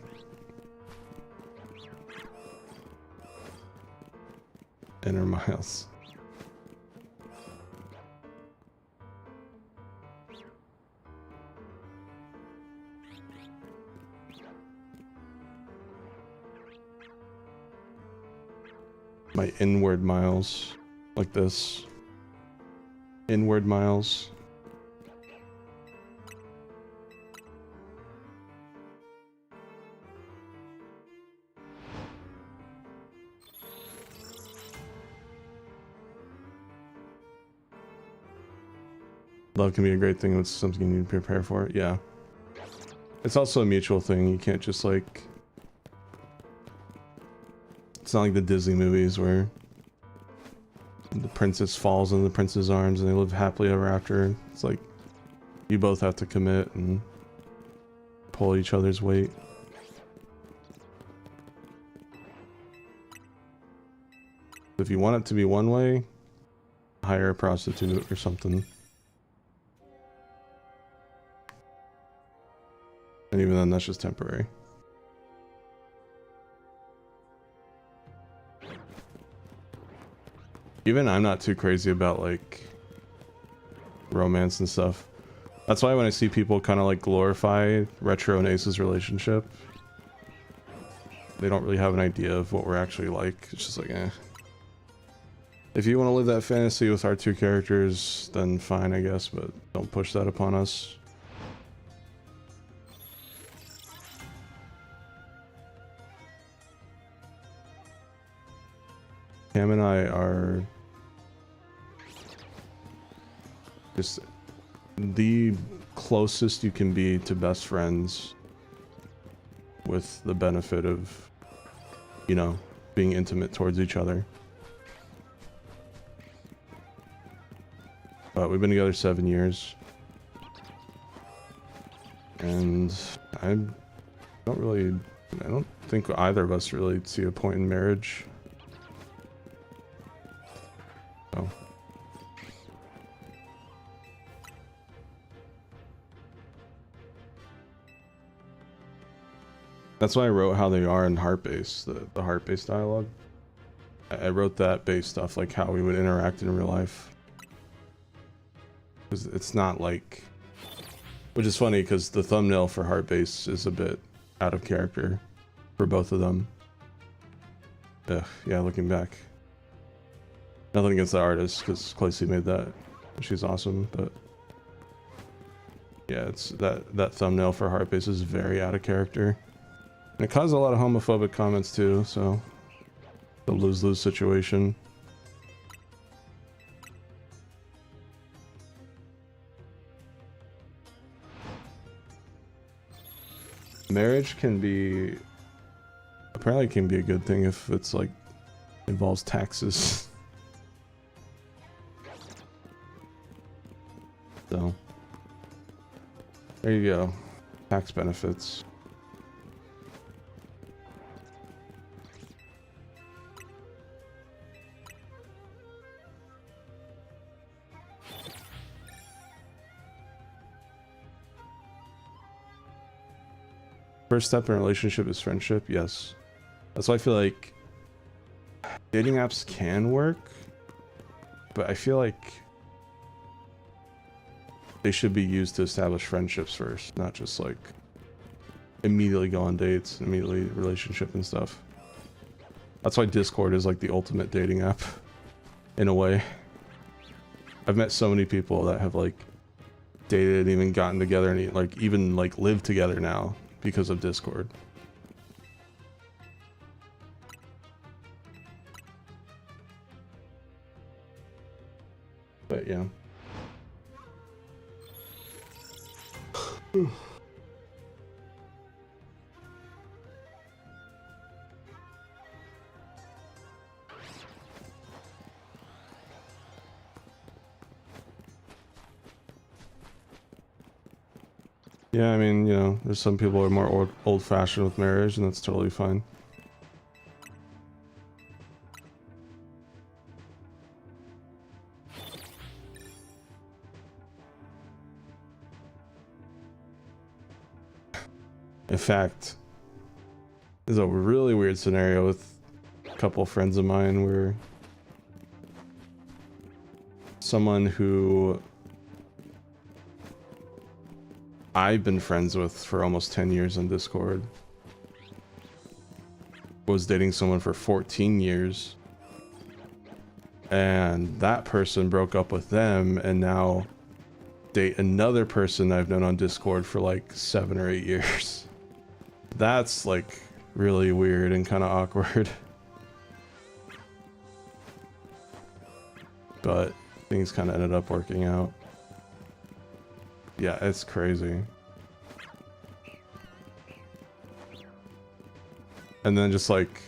Inner Miles. My inward Miles. Like this. Inward Miles. Love can be a great thing. It's something you need to prepare for. Yeah. It's also a mutual thing. You can't just like... It's not like the Disney movies where the princess falls in the prince's arms and they live happily ever after. It's like you both have to commit and pull each other's weight. If you want it to be one way, hire a prostitute or something. And even then, that's just temporary. Even I'm not too crazy about like romance and stuff. That's why when I see people kind of like glorify Retro and Ace's relationship, they don't really have an idea of what we're actually like. It's just like, eh. If you want to live that fantasy with our two characters, then fine, I guess, but don't push that upon us. Cam and I are just the closest you can be to best friends with the benefit of, you know, being intimate towards each other. But we've been together 7 years. And I don't think either of us really see a point in marriage. So. That's why I wrote how they are in heart-based, the heart-based dialogue. I wrote that based off like how we would interact in real life. Because it's not like... Which is funny because the thumbnail for heart-based is a bit out of character for both of them. Ugh, yeah, looking back. Nothing against the artist, because Clancy made that. She's awesome, but... Yeah, it's that thumbnail for heart-based is very out of character. And it caused a lot of homophobic comments too, so... The lose-lose situation. Marriage can be... Apparently can be a good thing if it's like... involves taxes. So... There you go. Tax benefits. First step in a relationship is friendship, yes. That's why I feel like dating apps can work, but I feel like they should be used to establish friendships first, not just like immediately go on dates, immediately relationship and stuff. That's why Discord is like the ultimate dating app, in a way. I've met so many people that have like dated, even gotten together, and like even like live together now because of Discord. But yeah. Yeah, I mean, you know, there's some people who are more old-fashioned with marriage, and that's totally fine. In fact, there's a really weird scenario with a couple friends of mine where someone who I've been friends with for almost 10 years on Discord was dating someone for 14 years, and that person broke up with them and now date another person I've known on Discord for like 7 or 8 years. That's like really weird and kind of awkward. But things kind of ended up working out. Yeah, it's crazy. And then just like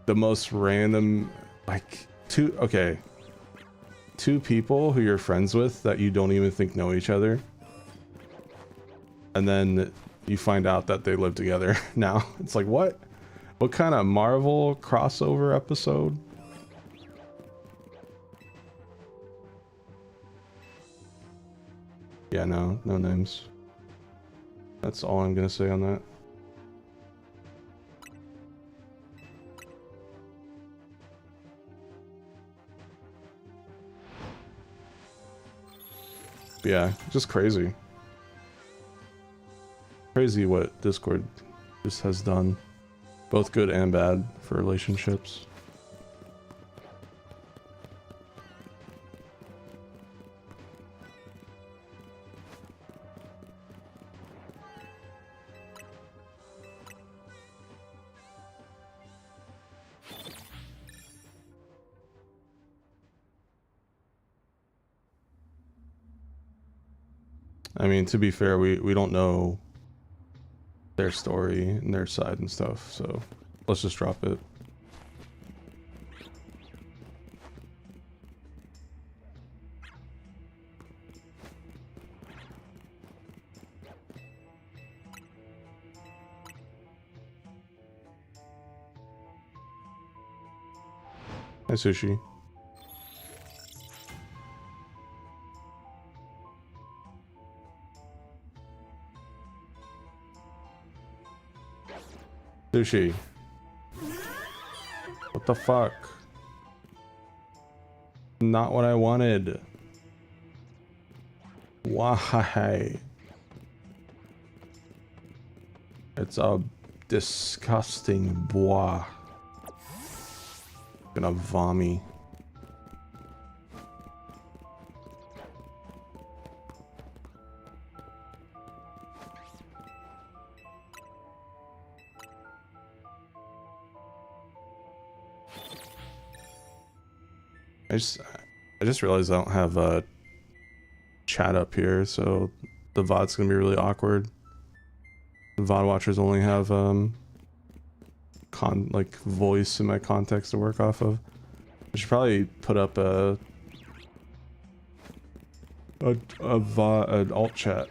the most random, like two people who you're friends with that you don't even think know each other, and then you find out that they live together now. It's like, what kind of Marvel crossover episode? Yeah, no names. That's all I'm gonna say on that. Yeah, just crazy. Crazy what Discord just has done. Both good and bad for relationships. I mean, to be fair, we don't know their story and their side and stuff, so let's just drop it. Hi, Sushi. Sushi. What the fuck? Not what I wanted. Why? It's a disgusting bois. Gonna vomit. I just realized I don't have a chat up here, so the VOD's gonna be really awkward. The VOD watchers only have like voice in my context to work off of. I should probably put up an alt chat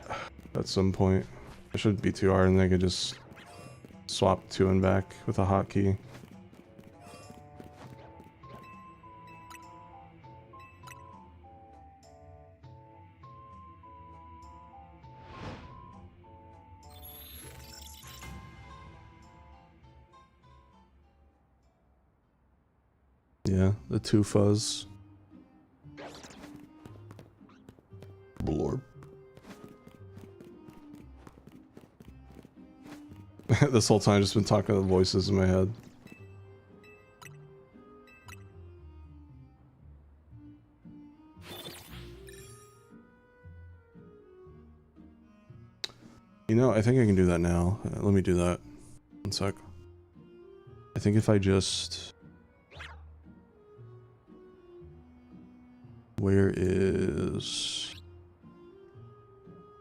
at some point. It shouldn't be too hard, and they could just swap to and back with a hotkey. Yeah, the two fuzz. Blorb. This whole time I've just been talking to the voices in my head. You know, I think I can do that now. Let me do that. One sec. I think if I just... Where is...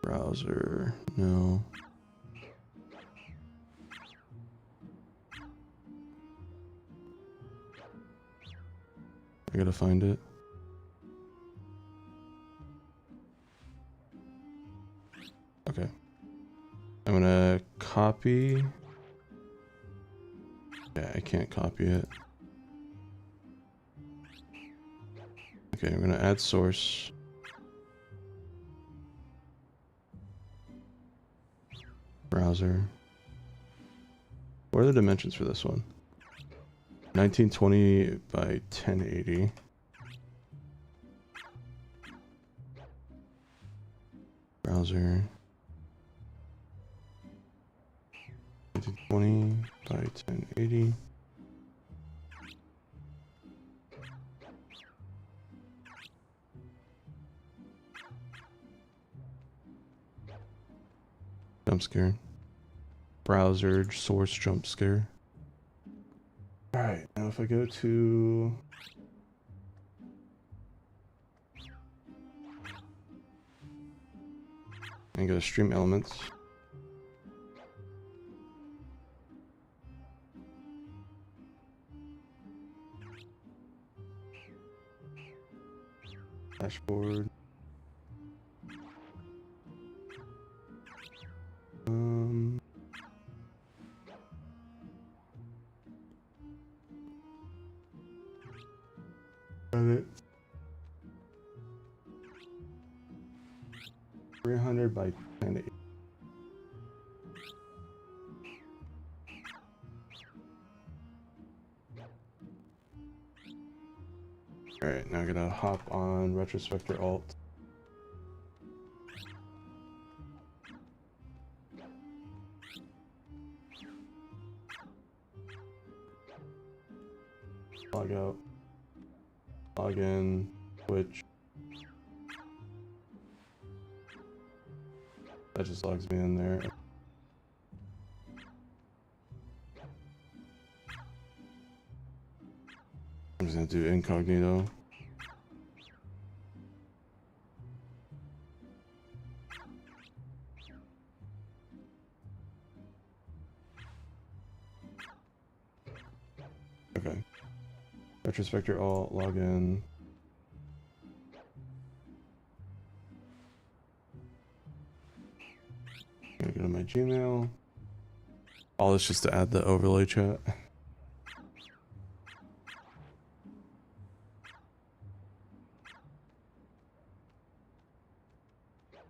Browser? No. I gotta find it. Okay. I'm gonna copy. Yeah, I can't copy it. Okay, I'm gonna add source. Browser. What are the dimensions for this one? 1920 by 1080. Browser. 1920 by 1080. Jump scare. Browser source jump scare. Alright, now if I go to... And go to stream elements. Dashboard. Edit. 300 by 1080. Alright, now I'm gonna hop on RetroSpecter Alt. Log out. Log in. Switch. That just logs me in there. I'm just gonna do incognito. Okay. RetroSpecter Alt, login. I'm gonna go to my Gmail. All this just to add the overlay chat.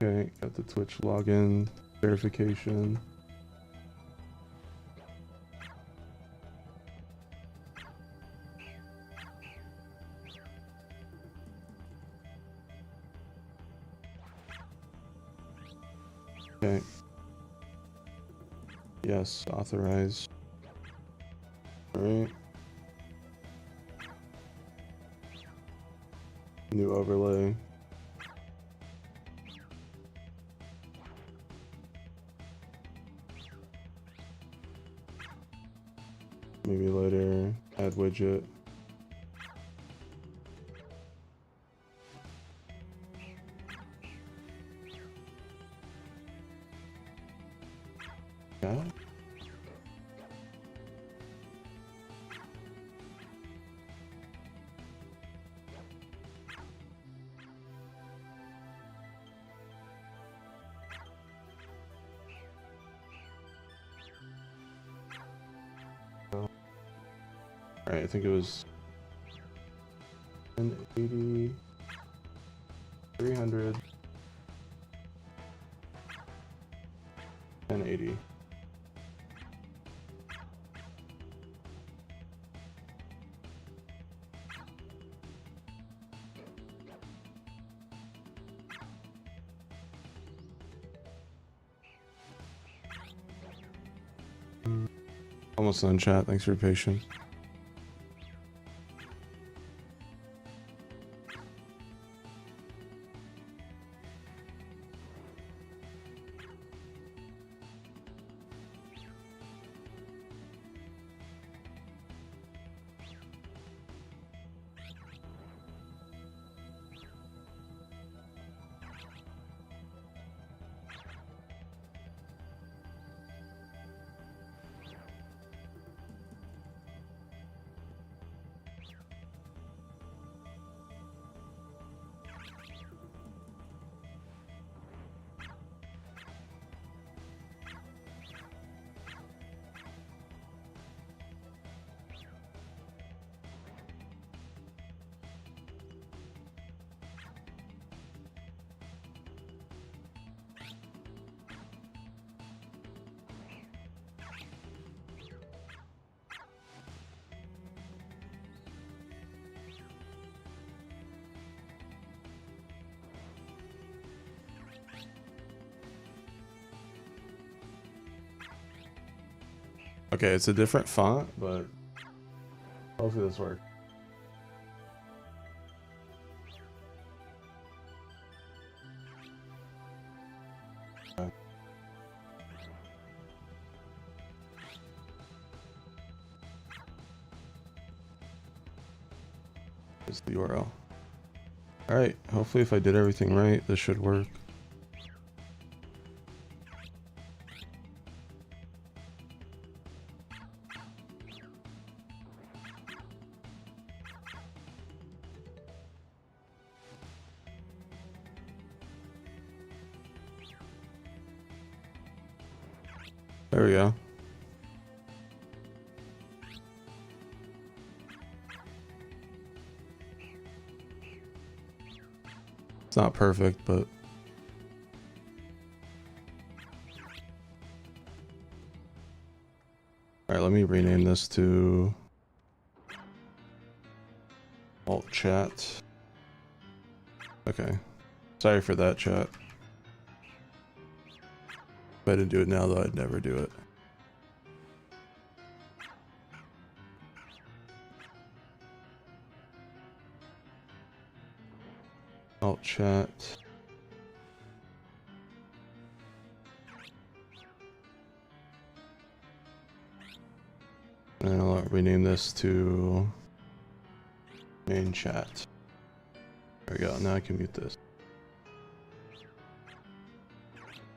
Okay, got the Twitch login verification. Okay. Yes, authorize. Alright. New overlay. Maybe later, add widget. Yeah. Alright, I think it was 1080, 300, 1080. Almost done, chat. Thanks for your patience. Okay, it's a different font, but hopefully this works. Okay. Here's the URL. Alright, hopefully if I did everything right, this should work. There we go. It's not perfect, but all right, let me rename this to alt chat. Okay. Sorry for that, chat. If I didn't do it now, though, I'd never do it. Alt chat. And I'll rename this to main chat. There we go. Now I can mute this.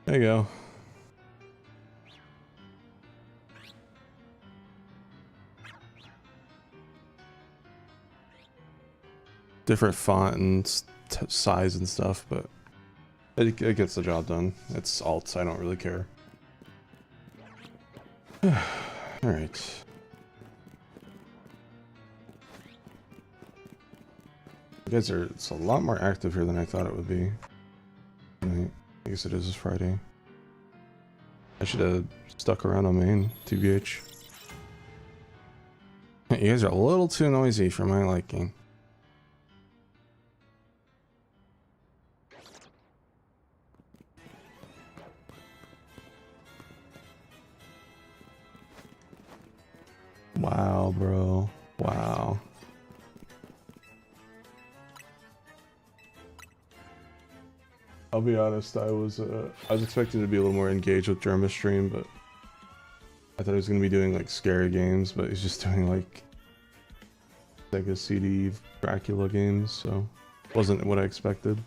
There you go. Different font and size and stuff, but it gets the job done. It's alt, so I don't really care. Alright. You guys are, it's a lot more active here than I thought it would be. I guess it is this Friday. I should have stuck around on main, TBH. You guys are a little too noisy for my liking. Wow, bro. Wow. I'll be honest, I was expecting to be a little more engaged with Jerma's stream, but I thought he was gonna be doing like scary games, but he's just doing like Sega CD Dracula games, so wasn't what I expected.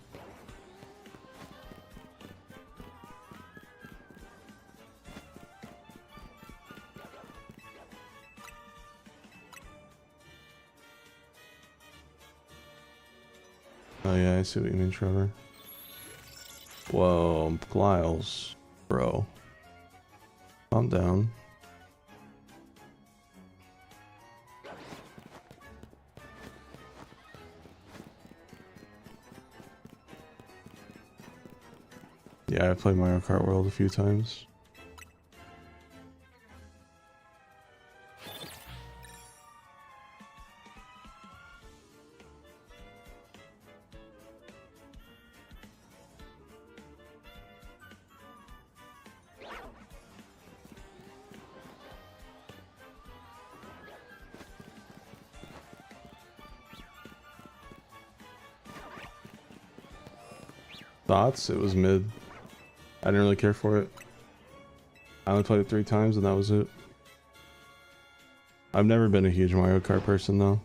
Oh yeah, I see what you mean, Trevor. Whoa, Glyles, bro. Calm down. Yeah, I played Mario Kart World a few times. Thoughts? It was mid. I didn't really care for it. I only played it 3 times and that was it. I've never been a huge Mario Kart person though.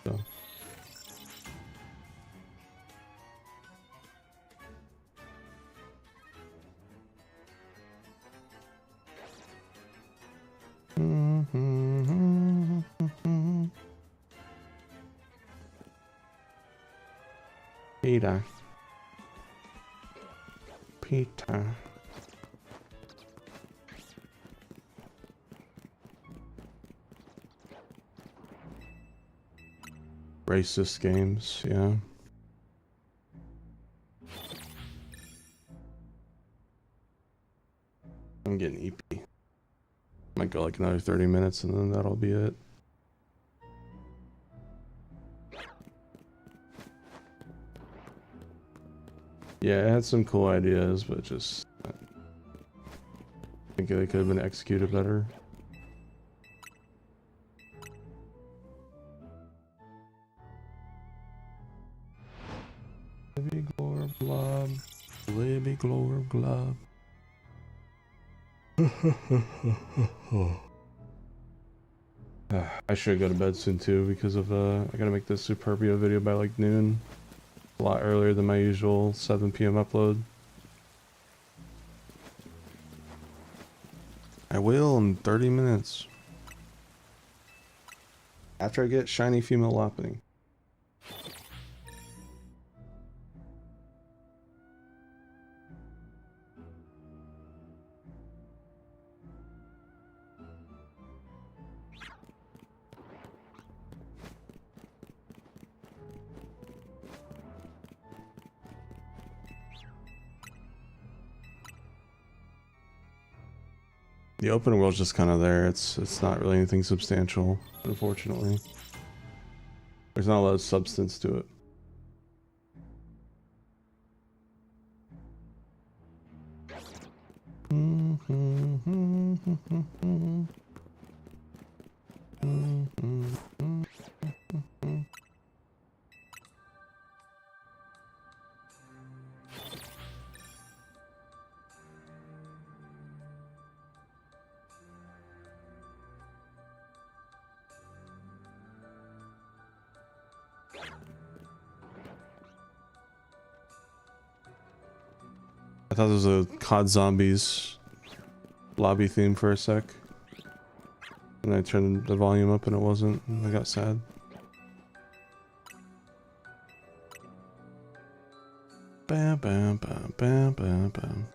So. Peter. Peter. Racist games, yeah. I'm getting EP. Might go like another 30 minutes and then that'll be it. Yeah, it had some cool ideas, but just I think they could have been executed better. Libby Glorb Glob. Libby Glorb Glob. I should go to bed soon too because of I gotta make this Superbia video by like noon. A lot earlier than my usual 7 PM upload. I will in 30 minutes. After I get shiny female Lopunny. The open world's just kind of there. It's not really anything substantial, unfortunately. There's not a lot of substance to it. I thought this was a COD Zombies lobby theme for a sec. And I turned the volume up and it wasn't, and I got sad. Bam, bam, bam, bam, bam, bam.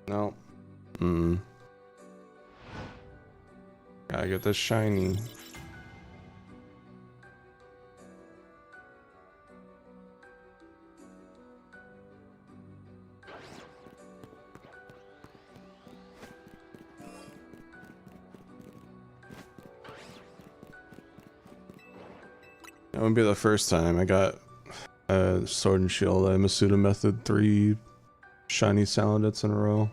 No. Gotta get this shiny. That wouldn't be the first time I got Sword and Shield. I Masuda Method 3 shiny Salandits in a row.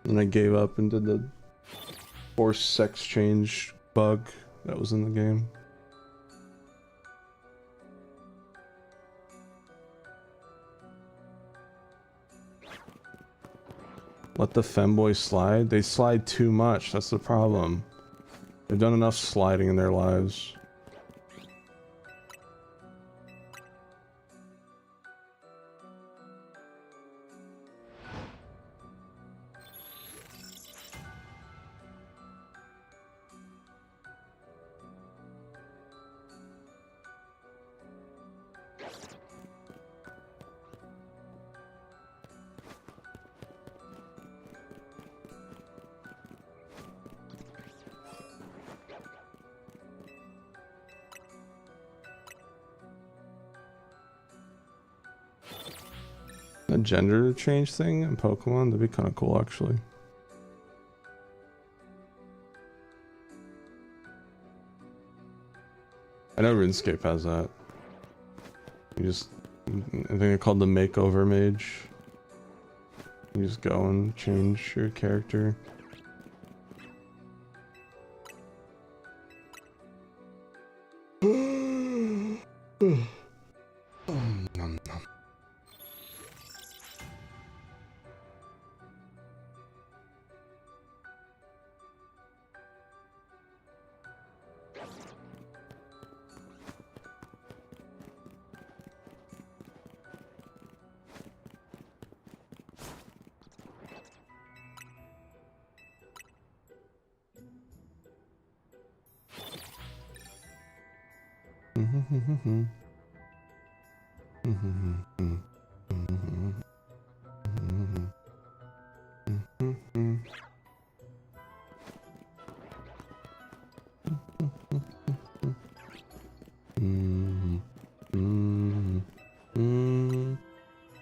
And I gave up and did the forced sex change bug that was in the game. Let the femboys slide? They slide too much, that's the problem. They've done enough sliding in their lives. A gender change thing in Pokemon, that'd be kind of cool actually. I know RuneScape has that. You just, I think they're called the makeover mage. You just go and change your character.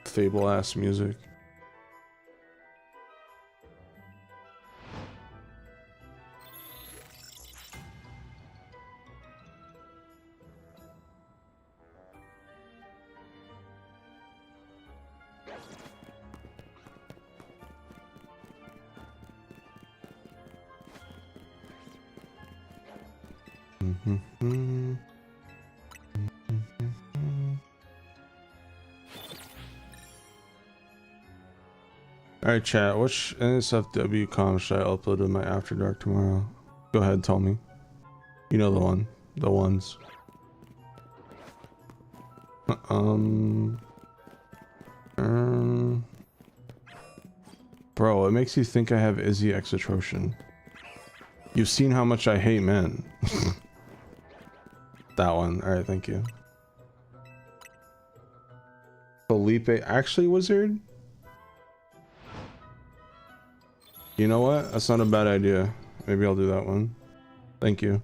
Fable ass music. Alright, chat. Which NSFW com should I upload in my After Dark tomorrow? Go ahead, tell me. You know the one. The ones. Bro, it makes you think I have Izzy Exotrotion. You've seen how much I hate men. That one. Alright, thank you. Felipe actually wizard? You know what? That's not a bad idea. Maybe I'll do that one. Thank you.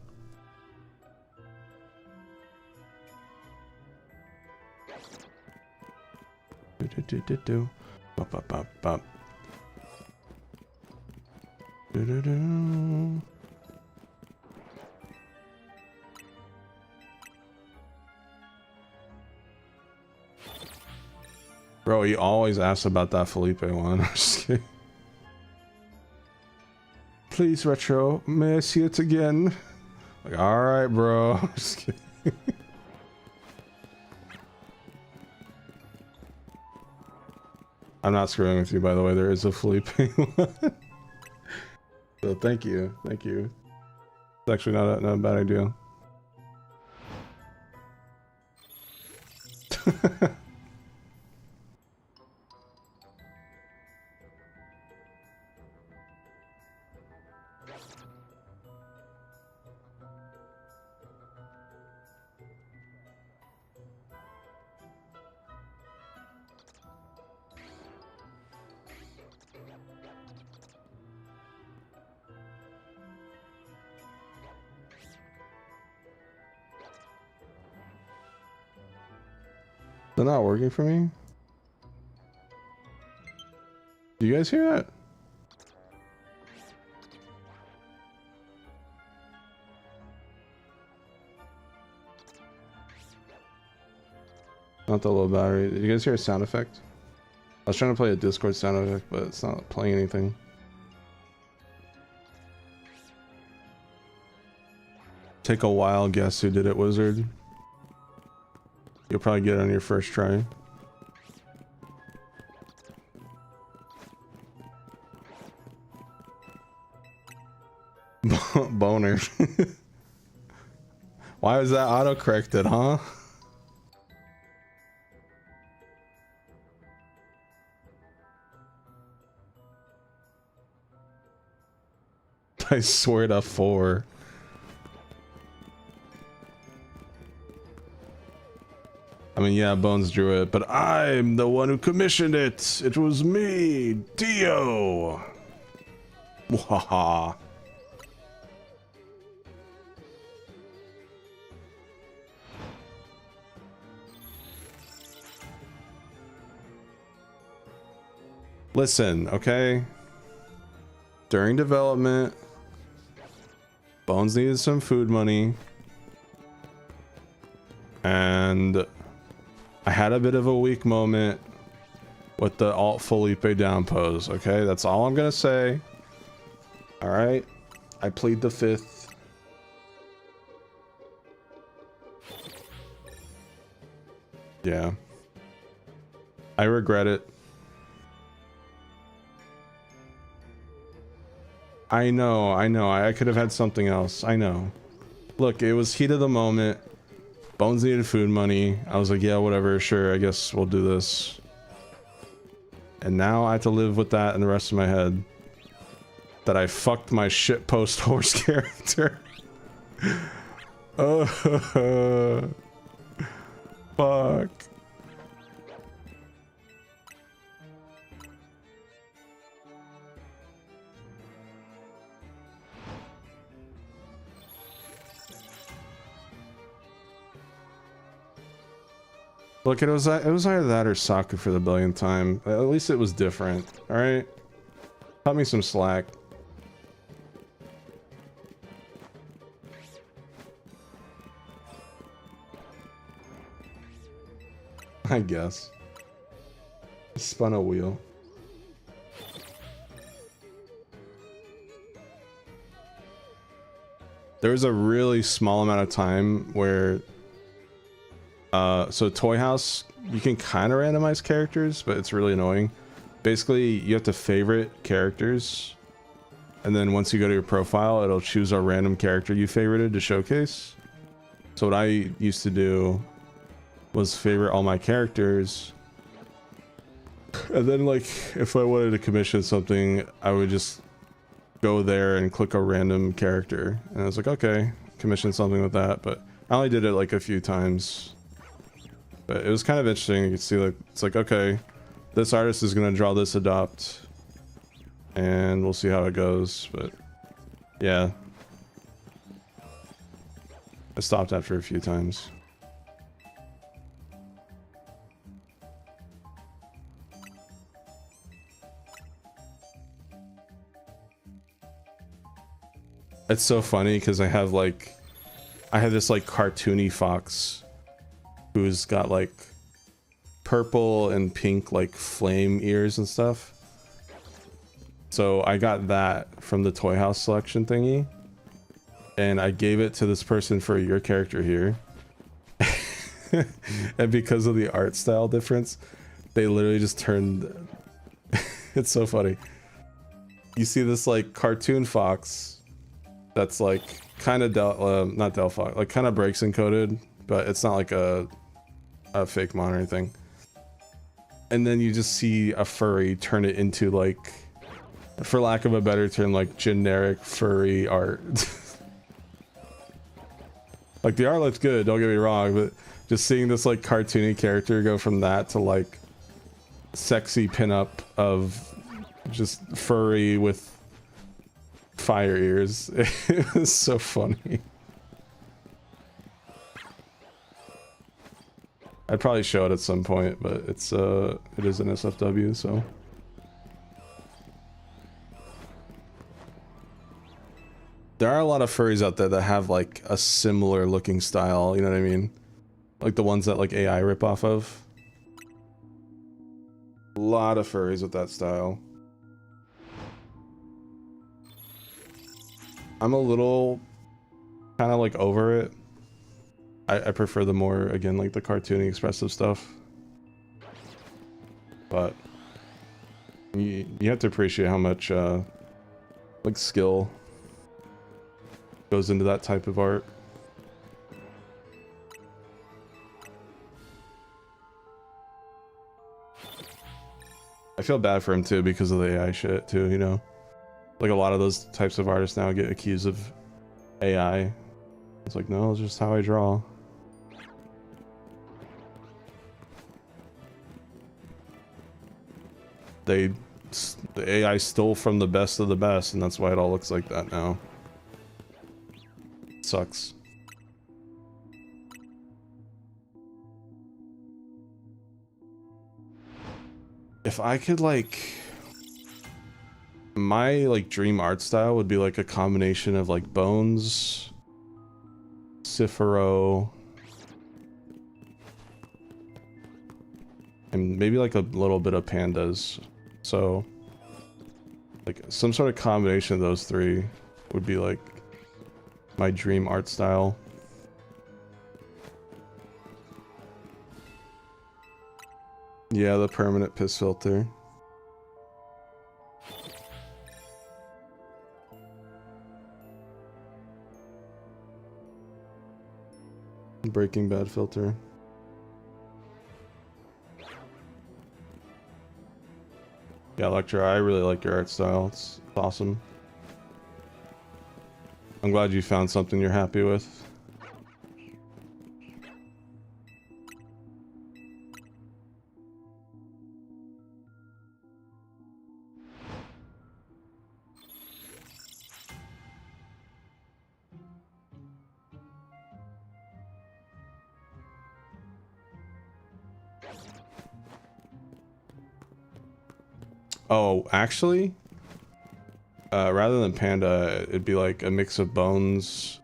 Do. Bop, bop, bop, bop. Do. Bro, he always asks about that Felipe one. I'm just kidding. Please, Retro, may I see it again? Like, alright, bro. I'm just kidding. I'm not screwing with you, by the way. There is a Felipe one. So thank you. Thank you. It's actually not a bad idea. They're not working for me? Do you guys hear that? Not the low battery. Did you guys hear a sound effect? I was trying to play a Discord sound effect, but it's not playing anything. Take a wild guess who did it, Wizard. You'll probably get it on your first try. Boner. Why was that auto-corrected, huh? I swear to 4. I mean, yeah, Bones drew it, but I'm the one who commissioned it. It was me, Dio. Wahaha. Listen, okay? During development, Bones needed some food money. And I had a bit of a weak moment with the Alt Felipe down pose, okay? That's all I'm gonna say. Alright? I plead the 5th. Yeah. I regret it. I know, I could have had something else. I know. Look, it was heat of the moment. Bones needed food money. I was like, yeah, whatever, sure, I guess we'll do this. And now I have to live with that in the rest of my head. That I fucked my shitpost horse character. Fuck. Look, it was either that or Saku for the billionth time. At least it was different, alright? Cut me some slack. I guess. Spun a wheel. There was a really small amount of time where so Toy House, you can kind of randomize characters, but it's really annoying. basically you have to favorite characters, and then once you go to your profile, it'll choose a random character you favorited to showcase. So what I used to do was favorite all my characters, and then like if I wanted to commission something, I would just go there and click a random character, and I was like, okay, commission something with that. But I only did it like a few times, but it was kind of interesting. You can see like it's like, okay, this artist is gonna draw this adopt, and we'll see how it goes. But yeah, I stopped after a few times. It's so funny because I have this like cartoony fox who's got like purple and pink like flame ears and stuff. So I got that from the Toy House selection thingy, and I gave it to this person for your character here. And because of the art style difference, they literally just turned it's so funny. You see this like cartoon fox that's like kind of not Delphi, like kind of breaks encoded, but it's not like a fake mon or anything. And then you just see a furry turn it into like, for lack of a better term, like generic furry art. Like the art looks good, don't get me wrong, but just seeing this like cartoony character go from that to like sexy pinup of just furry with fire ears, it was so funny. I'd probably show it at some point, but it is an SFW, so. There are a lot of furries out there that have like a similar looking style, you know what I mean? Like the ones that like AI rip off of. A lot of furries with that style. I'm a little kind of like over it. I prefer the more, again, like the cartoony expressive stuff. But you have to appreciate how much like skill goes into that type of art. I feel bad for him too because of the AI shit too, you know? Like a lot of those types of artists now get accused of AI. It's like, no, it's just how I draw. The AI stole from the best of the best, and that's why it all looks like that now. It sucks. If I could like... My like dream art style would be like a combination of like Bones, Cifero, and maybe like a little bit of Pandas. So like some sort of combination of those three would be like my dream art style. Yeah, the permanent piss filter. Breaking Bad filter. Yeah, Electra, I really like your art style. It's awesome. I'm glad you found something you're happy with. Oh, actually, rather than Panda, it'd be like a mix of Bones,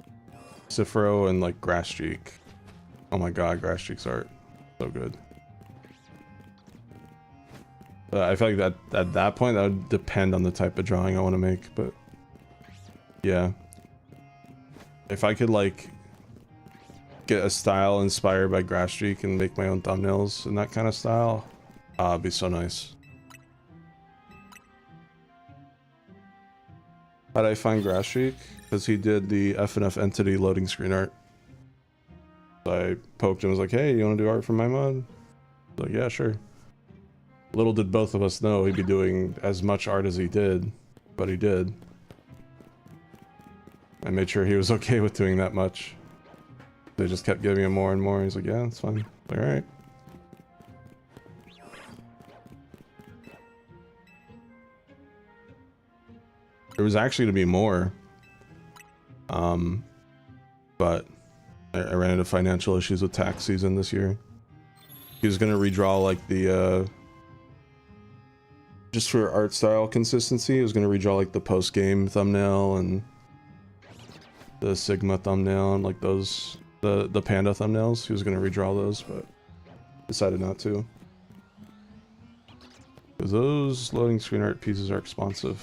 Cifero, and like Grass Streak. Oh my god, Grass Streak's art. So good. I feel like that at that point, that would depend on the type of drawing I want to make, but yeah. If I could like get a style inspired by Grass Streak and make my own thumbnails in that kind of style, it'd be so nice. How'd I find Grass Sheik? Because he did the FNF entity loading screen art. So I poked him, was like, hey, you want to do art for my mod? Like, yeah, sure. Little did both of us know he'd be doing as much art as he did, but he did. I made sure he was okay with doing that much. They just kept giving him more and more. He's like, yeah, that's fine. Like, all right. There was actually to be more. But I ran into financial issues with tax season this year. He was gonna redraw like the just for art style consistency, he was gonna redraw like the post-game thumbnail and the Sigma thumbnail and like those the panda thumbnails. He was gonna redraw those, but decided not to. Because those loading screen art pieces are expensive.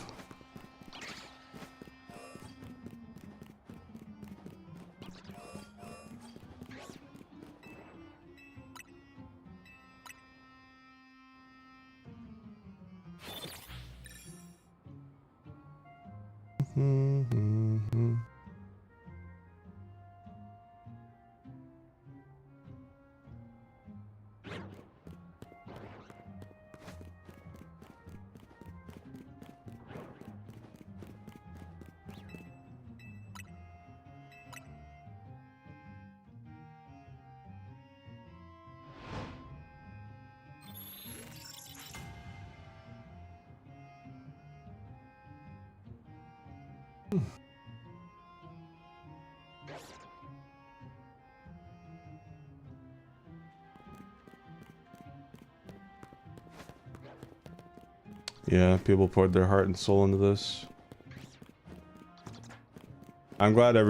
Yeah, people poured their heart and soul into this. I'm glad I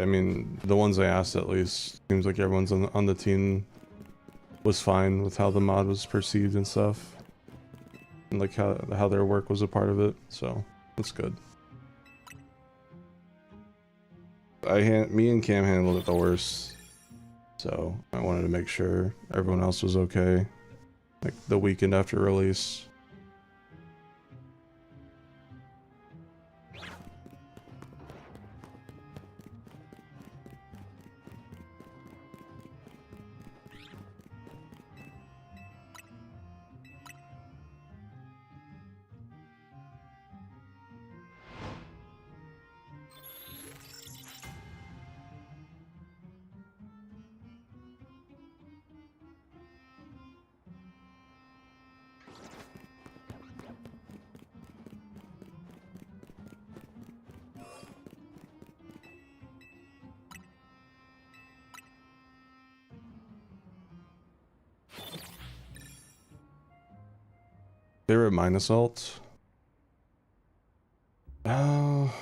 mean, the ones I asked at least, seems like everyone's on the team was fine with how the mod was perceived and stuff. And like how their work was a part of it, so that's good. Me and Cam handled it the worst, so I wanted to make sure everyone else was okay, like the weekend after release. Favorite mine assault? Oh.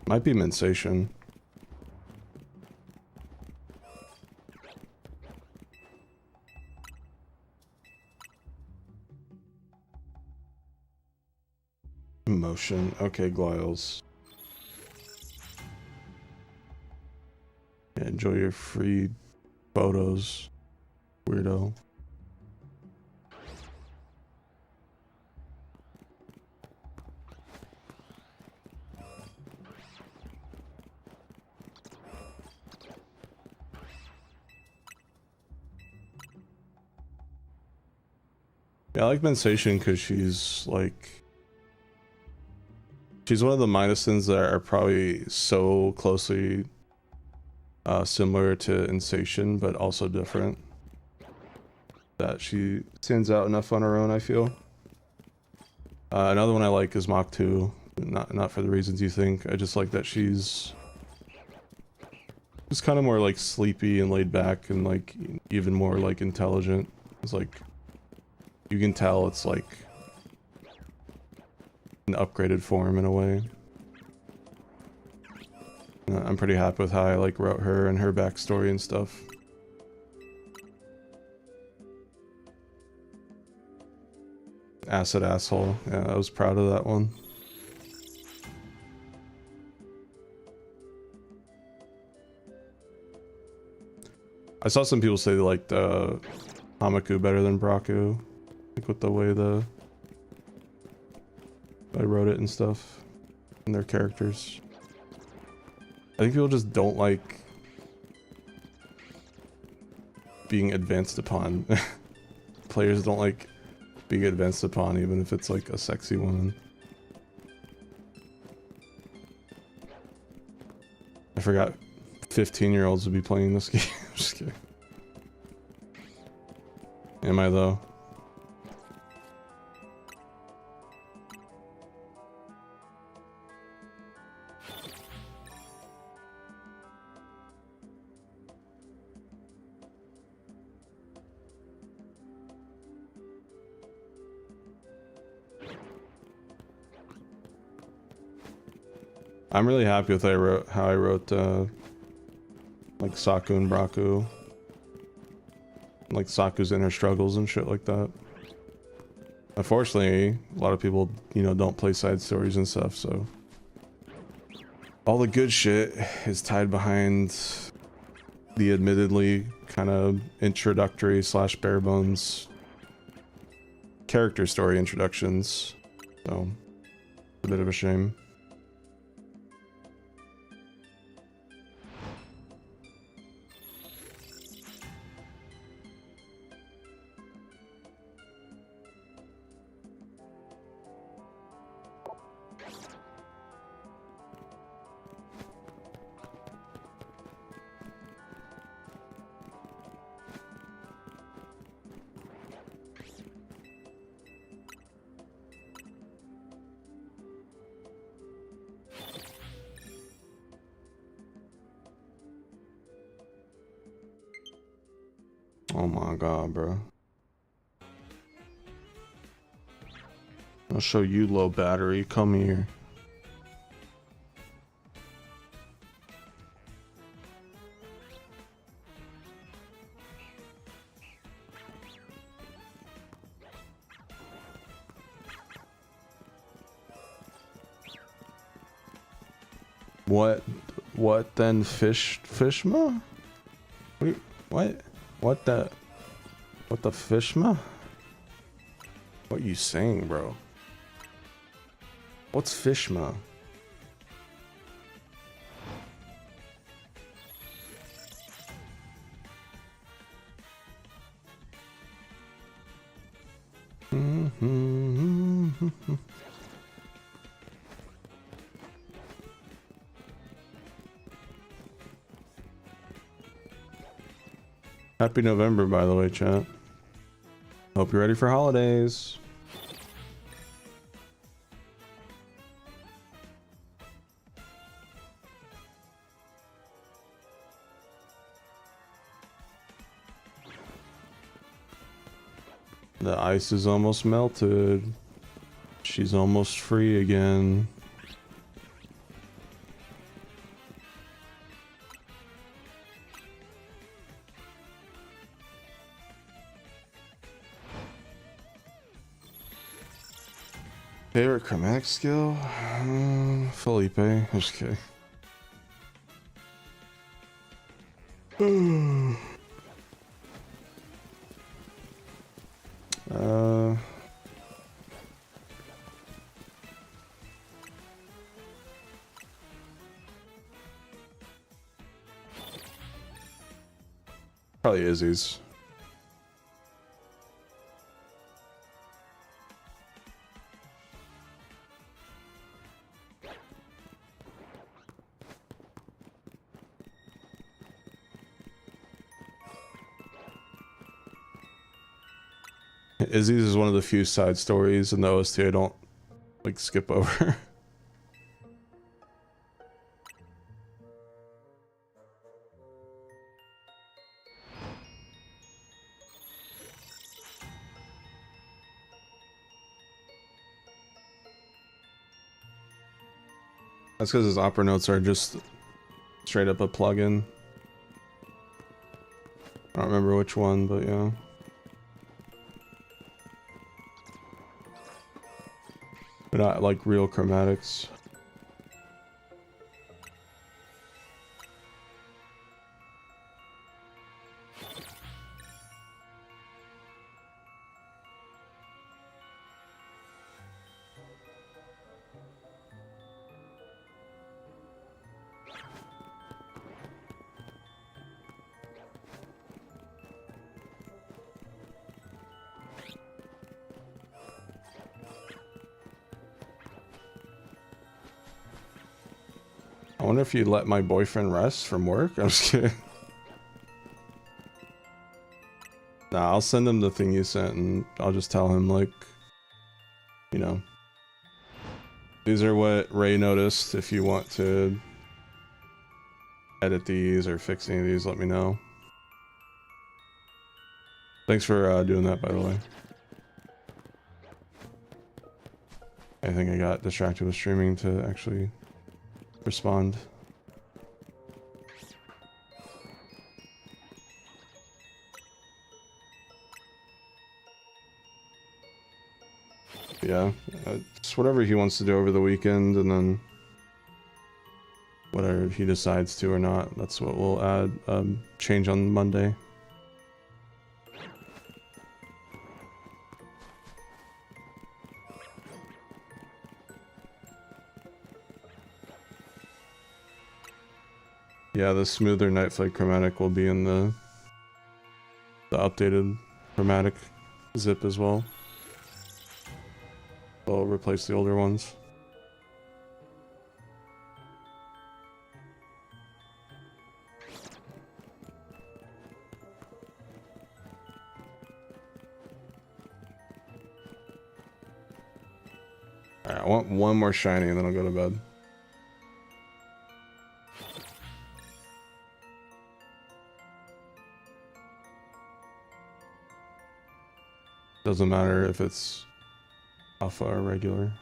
Might be Mensation. Emotion. Okay, Glyles. Yeah, enjoy your free photos, weirdo. Yeah, I like Mensation because she's like... She's one of the Minusins that are probably so closely similar to Insation, but also different, that she stands out enough on her own, I feel. Another one I like is Mach 2. Not for the reasons you think. I just like that she's kind of more like sleepy and laid back and like even more like intelligent. It's like you can tell it's like an upgraded form in a way. I'm pretty happy with how I like wrote her and her backstory and stuff. Acid Asshole. Yeah, I was proud of that one. I saw some people say they liked Hamaku better than Braku, like with the way I wrote it and stuff, and their characters. I think people just don't like being advanced upon. Players don't like being advanced upon, even if it's like a sexy woman. I forgot 15-year-olds would be playing this game. I'm just kidding. Am I though? I'm really happy with how I wrote like Saku and Braku, like Saku's inner struggles and shit like that. Unfortunately, a lot of people, you know, don't play side stories and stuff, so all the good shit is tied behind the admittedly kind of introductory slash bare bones character story introductions. So it's a bit of a shame. Oh my god, bro. I'll show you low battery. Come here. What then, Fishma? What the Fishma? What you saying, bro? What's Fishma? Happy November, by the way, chat. Hope you're ready for holidays. The ice is almost melted. She's almost free again. Favorite chromatic skill? Felipe. I'm just kidding. Probably Izzy's. Izzy's is one of the few side stories in the OST I don't like skip over. That's because his opera notes are just straight up a plugin. I don't remember which one, but yeah. But not like real chromatics. wonder if you'd let my boyfriend rest from work. I'm just kidding. Nah, I'll send him the thing you sent and I'll just tell him, like, you know, these are what Ray noticed. If you want to edit these or fix any of these, let me know. Thanks for doing that, by the way. I think I got distracted with streaming to actually respond. Yeah, it's whatever he wants to do over the weekend, and then whatever he decides to or not, that's what we'll add, change on Monday. Yeah, the smoother Night Flight chromatic will be in the updated chromatic zip as well. We'll replace the older ones. Alright, I want one more shiny and then I'll go to bed. Doesn't matter if it's alpha or regular.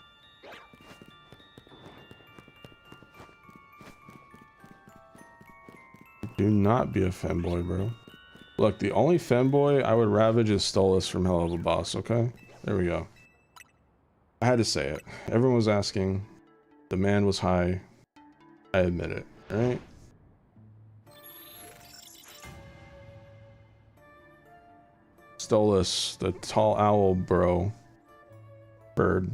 Do not be a femboy, bro. Look, the only femboy I would ravage is Stolas from Hell of a Boss, okay? There we go. I had to say it. Everyone was asking. Demand was high. I admit it, alright? Stolas, the tall owl bro. Bird.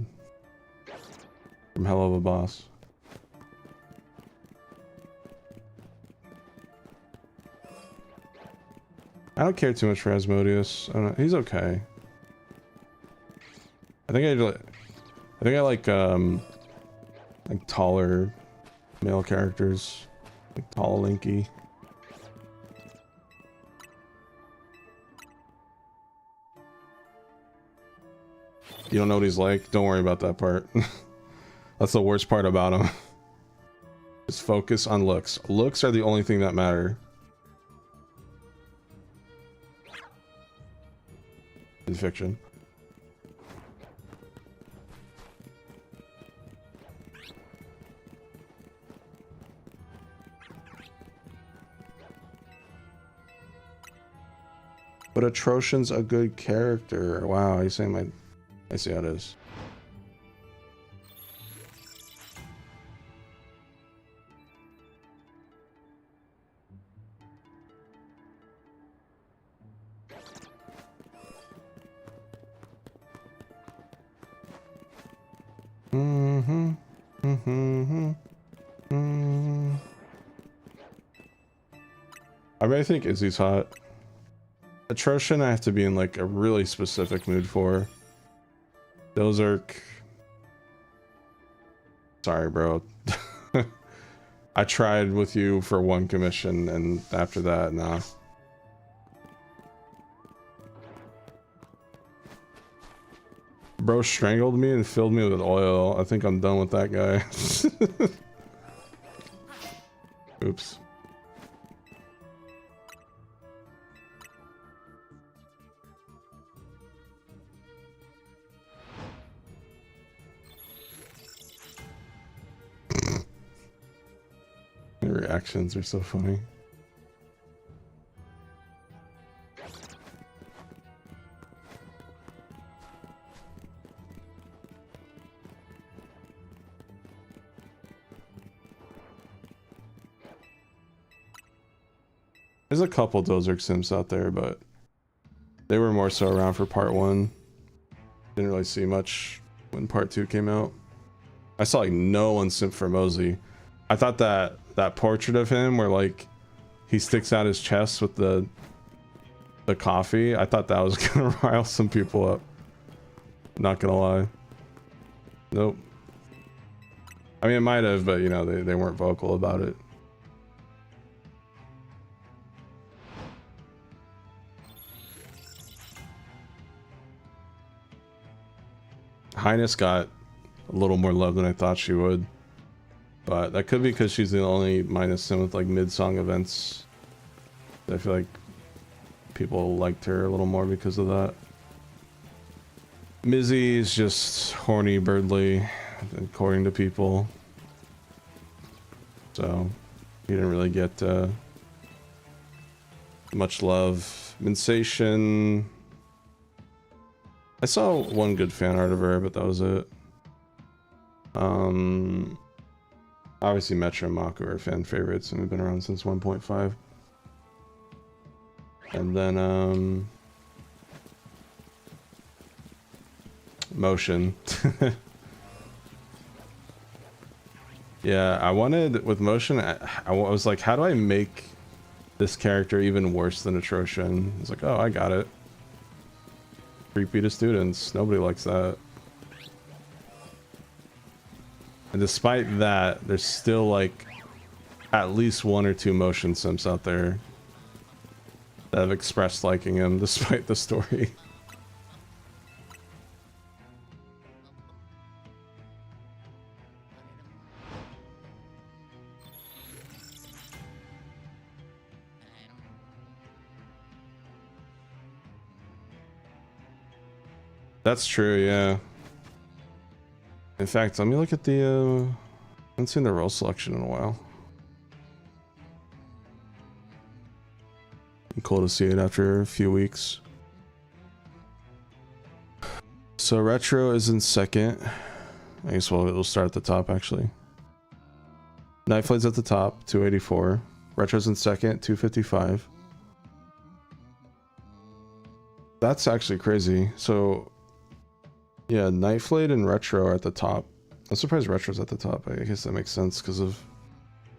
From Hell of a Boss. I don't care too much for Asmodeus. I don't know. He's okay. I think I like taller male characters. Like tall Linky. You don't know what he's like? Don't worry about that part. That's the worst part about him. Just focus on looks. Looks are the only thing that matter. In fiction. But Atrocian's a good character. Wow, you're saying my... I see how it is. I mean, I think Izzy's hot. Atrocian I have to be in like a really specific mood for. Dozark. Sorry, bro. I tried with you for one commission and after that, nah. Bro strangled me and filled me with oil. I think I'm done with that guy. Oops. The reactions are so funny. There's a couple Dozark Sims out there, but they were more so around for part 1. Didn't really see much when part 2 came out. I saw like no one simp for Mosey. I thought that portrait of him where like he sticks out his chest with the coffee, I thought that was gonna rile some people up. Not gonna lie. Nope. I mean, it might have, but you know, they weren't vocal about it. Highness got a little more love than I thought she would, but that could be because she's the only minus sim with like mid-song events. I feel like people liked her a little more because of that. Mizzy is just horny birdly, according to people. So he didn't really get much love. Minsation. I saw one good fan art of her, but that was it. Obviously Metro and Mako are fan favorites and have been around since 1.5. And then Motion. Yeah, I wanted with Motion, I was like, how do I make this character even worse than Atrocian? I was like, oh, I got it. Creepy to students. Nobody likes that. And despite that, there's still like at least 1 or 2 Motion simps out there that have expressed liking him despite the story. That's true, yeah. In fact, let me look at the I haven't seen the role selection in a while. Cool to see it after a few weeks. So Retro is in second. I guess we'll start at the top actually. Knife Blade's at the top, 284. Retro's in second, 255. That's actually crazy. So yeah, Knife Blade and Retro are at the top. I'm surprised Retro's at the top. I guess that makes sense because of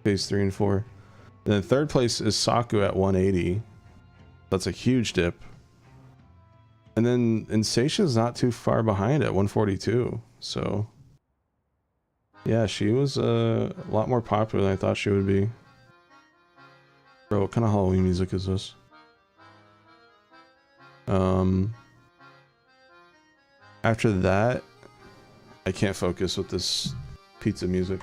phase 3 and 4. And then third place is Saku at 180. That's a huge dip. And then Insatia's not too far behind at 142. So yeah, she was a lot more popular than I thought she would be. Bro, what kind of Halloween music is this? After that, I can't focus with this pizza music.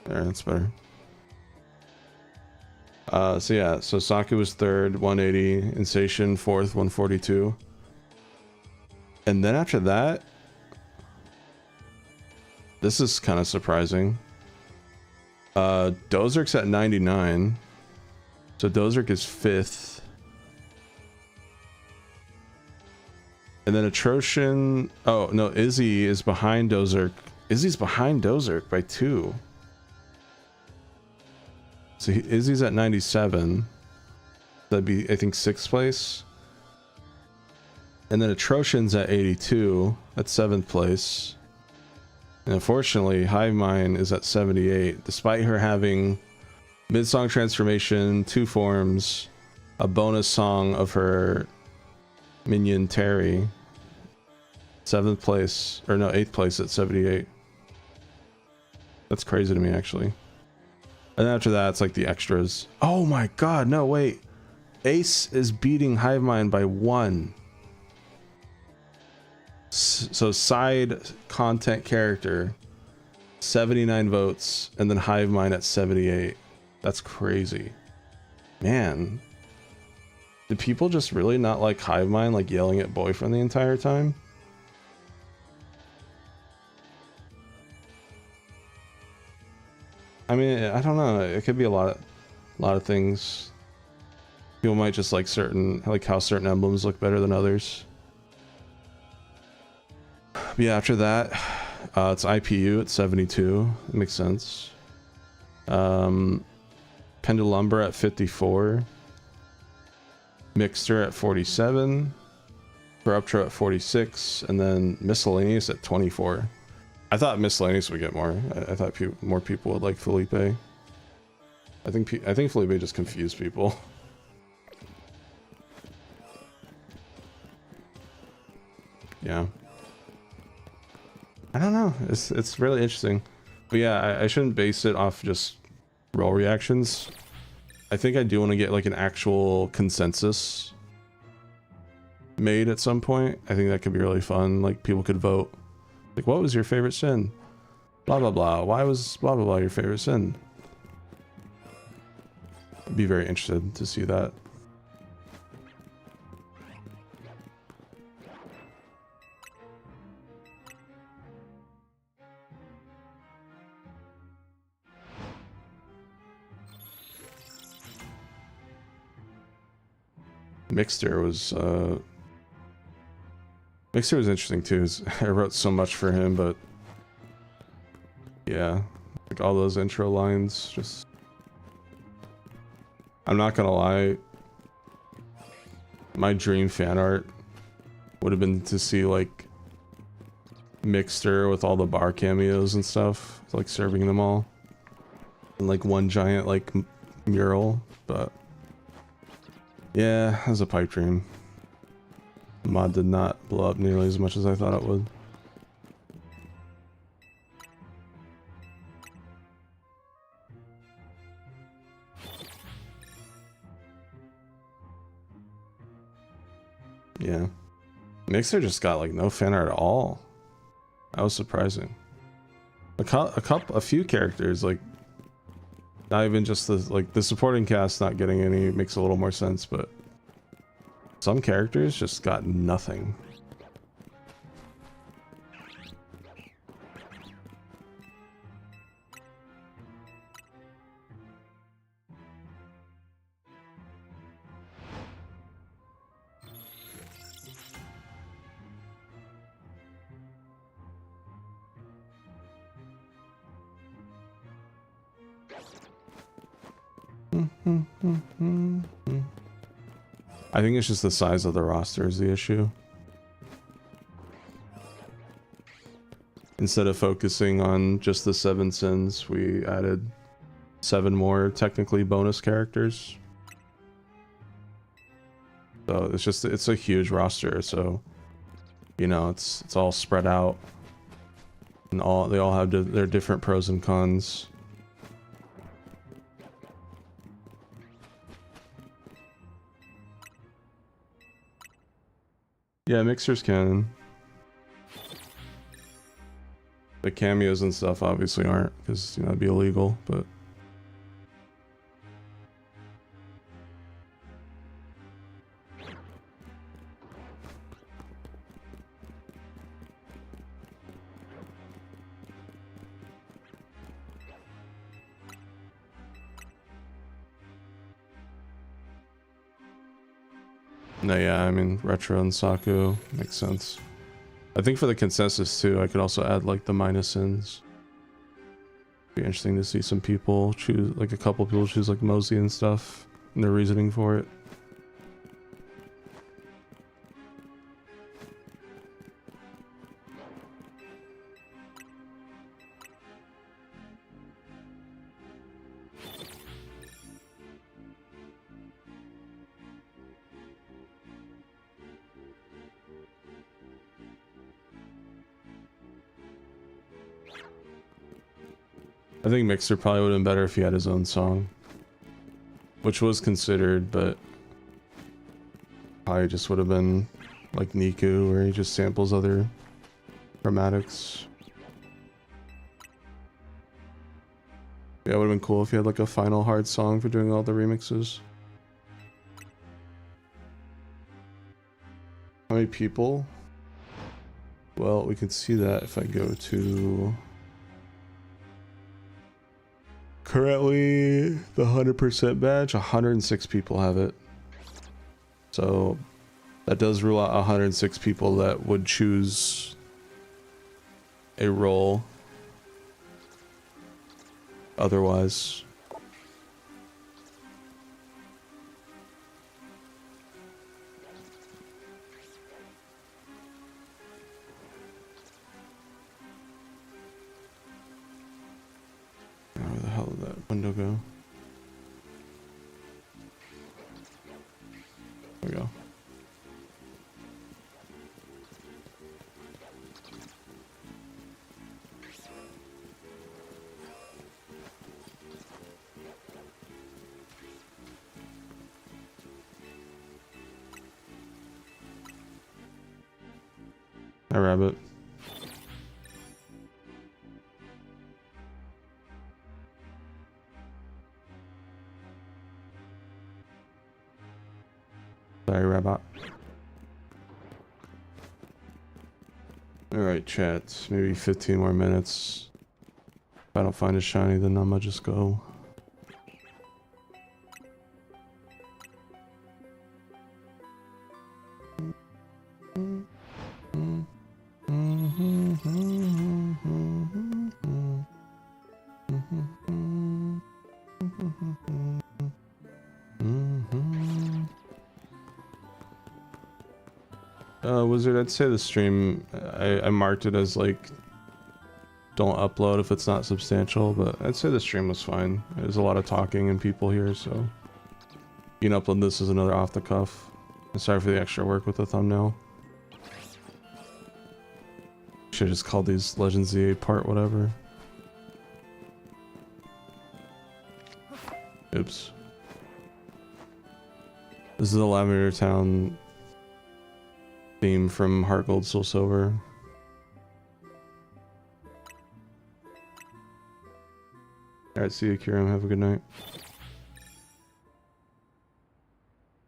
There, that's better. So yeah, so Saku was third, 180, Insation fourth, 142. And then after that, this is kind of surprising. Dozerk's at 99. So Dozerk is fifth. And then Atrocian, oh no, Izzy is behind Dozerk. Izzy's behind Dozerk by 2. So Izzy's at 97. That'd be, I think, 6th place. And then Atrocian's at 82. That's 7th place. And unfortunately, Hive Mind is at 78. Despite her having mid-song transformation, 2 forms, a bonus song of her minion Terry. 7th place, or no, 8th place at 78. That's crazy to me, actually. And after that, it's like the extras. Oh my god, no, wait. Ace is beating Hive Mind by 1. So side content character, 79 votes, and then Hive Mind at 78. That's crazy. Man. Did people just really not like Hive Mind, like yelling at boyfriend the entire time? I mean, I don't know. It could be a lot of things. People might just like how certain emblems look better than others. But yeah, after that, it's IPU at 72. It makes sense. Pendulumber at 54. Mixter at 47. Corruptro at 46. And then Miscellaneous at 24. I thought miscellaneous would get more. I thought more people would like Felipe. I think Felipe just confused people. Yeah. I don't know. It's really interesting. But yeah, I shouldn't base it off just roll reactions. I think I do want to get like an actual consensus made at some point. I think that could be really fun. Like people could vote. Like, what was your favorite sin? Blah blah blah. Why was blah blah blah your favorite sin? I'd be very interested to see that. Mixter was interesting too. I wrote so much for him, but yeah, like all those intro lines, just I'm not gonna lie, my dream fan art would have been to see like Mixter with all the bar cameos and stuff, like serving them all in like one giant like mural, but yeah, that was a pipe dream. The mod did not blow up nearly as much as I thought it would. Yeah. Mixer just got like no fan art at all. That was surprising. A few characters, like not even just the supporting cast not getting any makes a little more sense, but some characters just got nothing. I think it's just the size of the roster is the issue. Instead of focusing on just the 7 sins, we added 7 more technically bonus characters. So it's a huge roster, so you know, it's all spread out. And they all have their different pros and cons. Yeah, mixers can. The cameos and stuff obviously aren't, because you know, it'd be illegal, but no, yeah, I mean, Retro and Saku makes sense. I think for the consensus too, I could also add like the minus sins. Be interesting to see some people choose, like a couple people choose like Mosey and stuff, and their reasoning for it. I think Mixer probably would have been better if he had his own song, which was considered, but probably just would have been like Niku, where he just samples other chromatics. Yeah, it would have been cool if he had like a final hard song for doing all the remixes. How many people? Well, we can see that if I go to currently the 100% badge. 106 people have it, so that does rule out 106 people that would choose a role otherwise. window go? There we go. Hi, rabbit. Sorry, rabbit. Alright, chat. Maybe 15 more minutes. If I don't find a shiny, then I'm gonna just go. Wizard, I'd say the stream, I marked it as like, don't upload if it's not substantial, but I'd say the stream was fine. There's a lot of talking and people here, so you can upload this as another off the cuff. And sorry for the extra work with the thumbnail. Should've just called these Legends ZA part whatever. Oops. This is the Lavender Town theme from Heart Gold Soul Silver. Alright, see you, Kiram. Have a good night.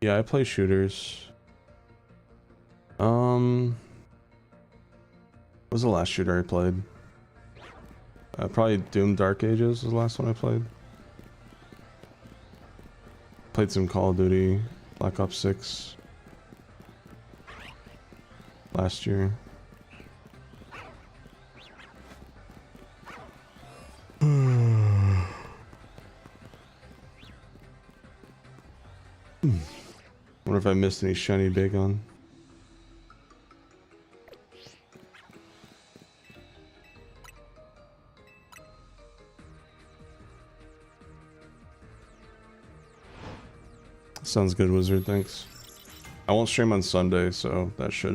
Yeah, I play shooters. What was the last shooter I played? Probably Doom Dark Ages was the last one I played. Played some Call of Duty, Black Ops 6 last year. Wonder if I missed any shiny Bagon. Sounds good, Wizard, thanks. I won't stream on Sunday, so that should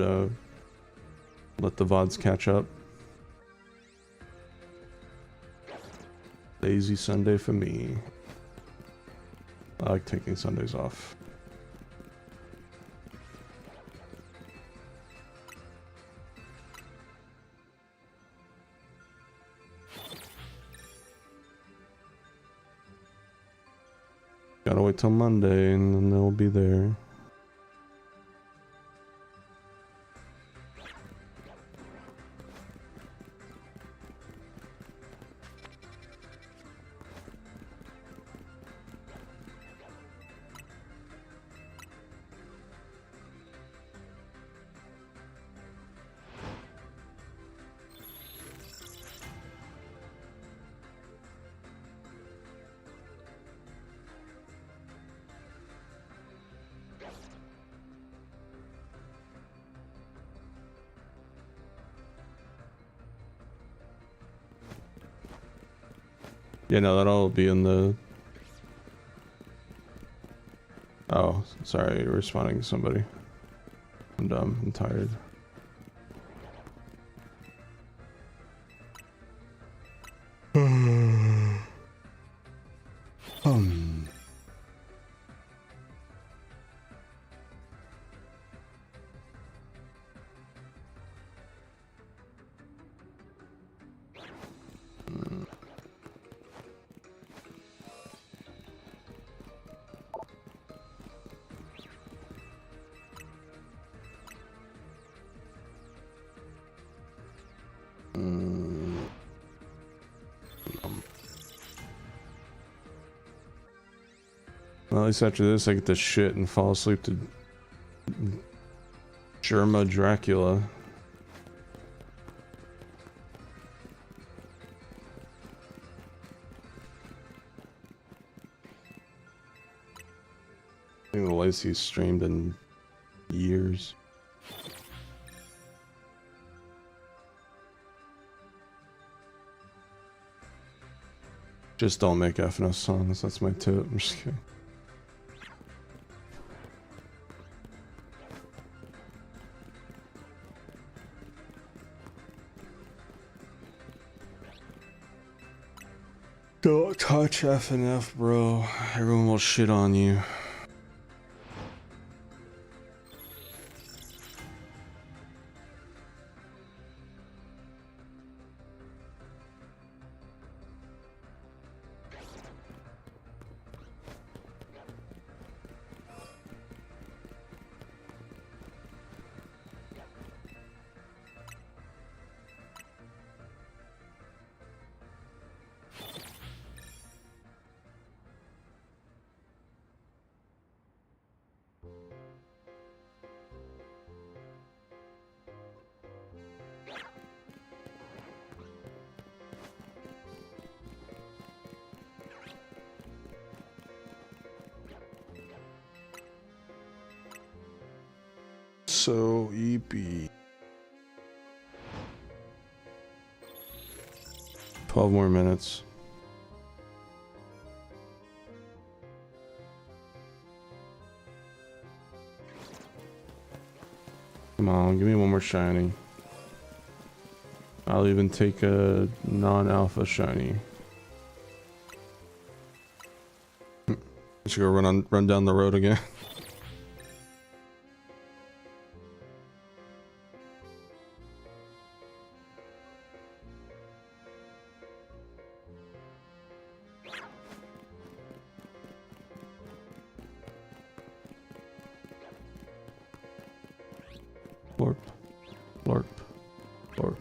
let the VODs catch up. Lazy Sunday for me. I like taking Sundays off. Gotta wait till Monday and then they'll be there. Yeah, no, that'll be in the... Oh, sorry, you're responding to somebody. I'm dumb, I'm tired. Well, at least after this I get to shit and fall asleep to Germa Dracula. I think the latest he's streamed in years. Just don't make FNF songs, that's my tip. I'm just kidding. Don't touch FNF, bro. Everyone will shit on you. So EP. 12 more minutes. Come on, give me one more shiny. I'll even take a non-alpha shiny. Just go run down the road again. Blorp, blorp, blorp.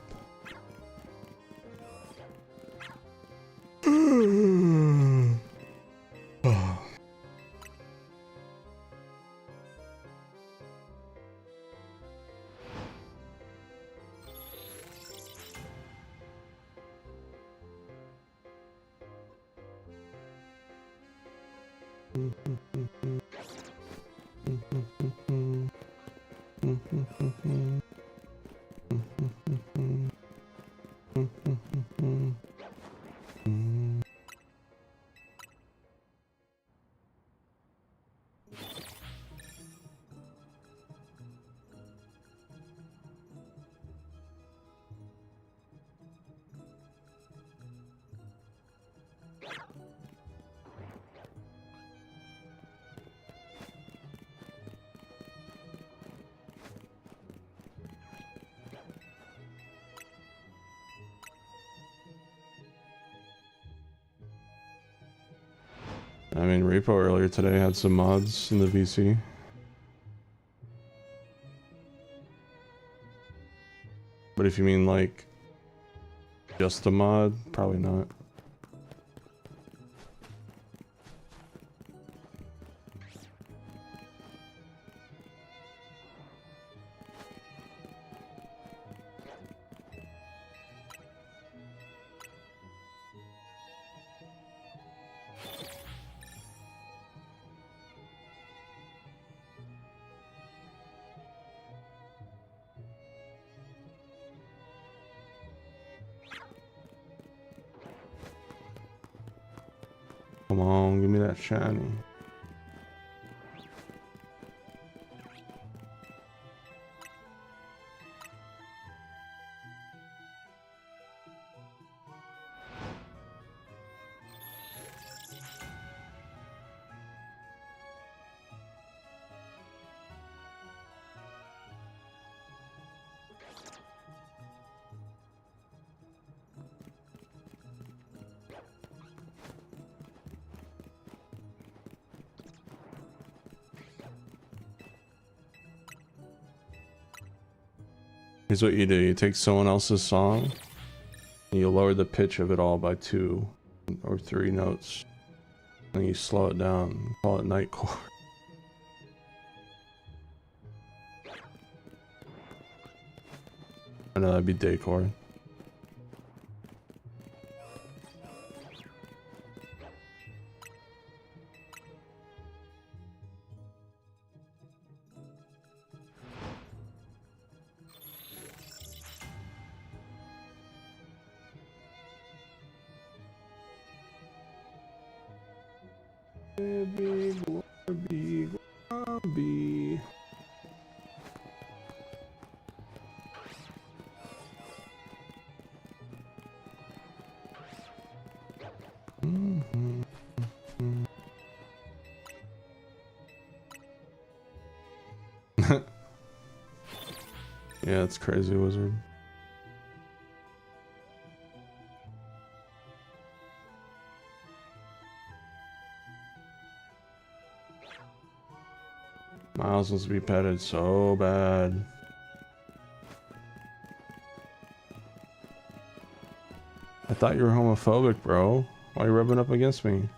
I mean, Repo earlier today had some mods in the VC. But if you mean like just a mod, probably not. Come on, give me that shiny. Here's what you do. You take someone else's song, and you lower the pitch of it all by 2 or 3 notes. And you slow it down and call it nightcore. I know that'd be daycore. Yeah, it's crazy, wizard. Miles wants to be petted so bad. I thought you were homophobic, bro. Why are you rubbing up against me?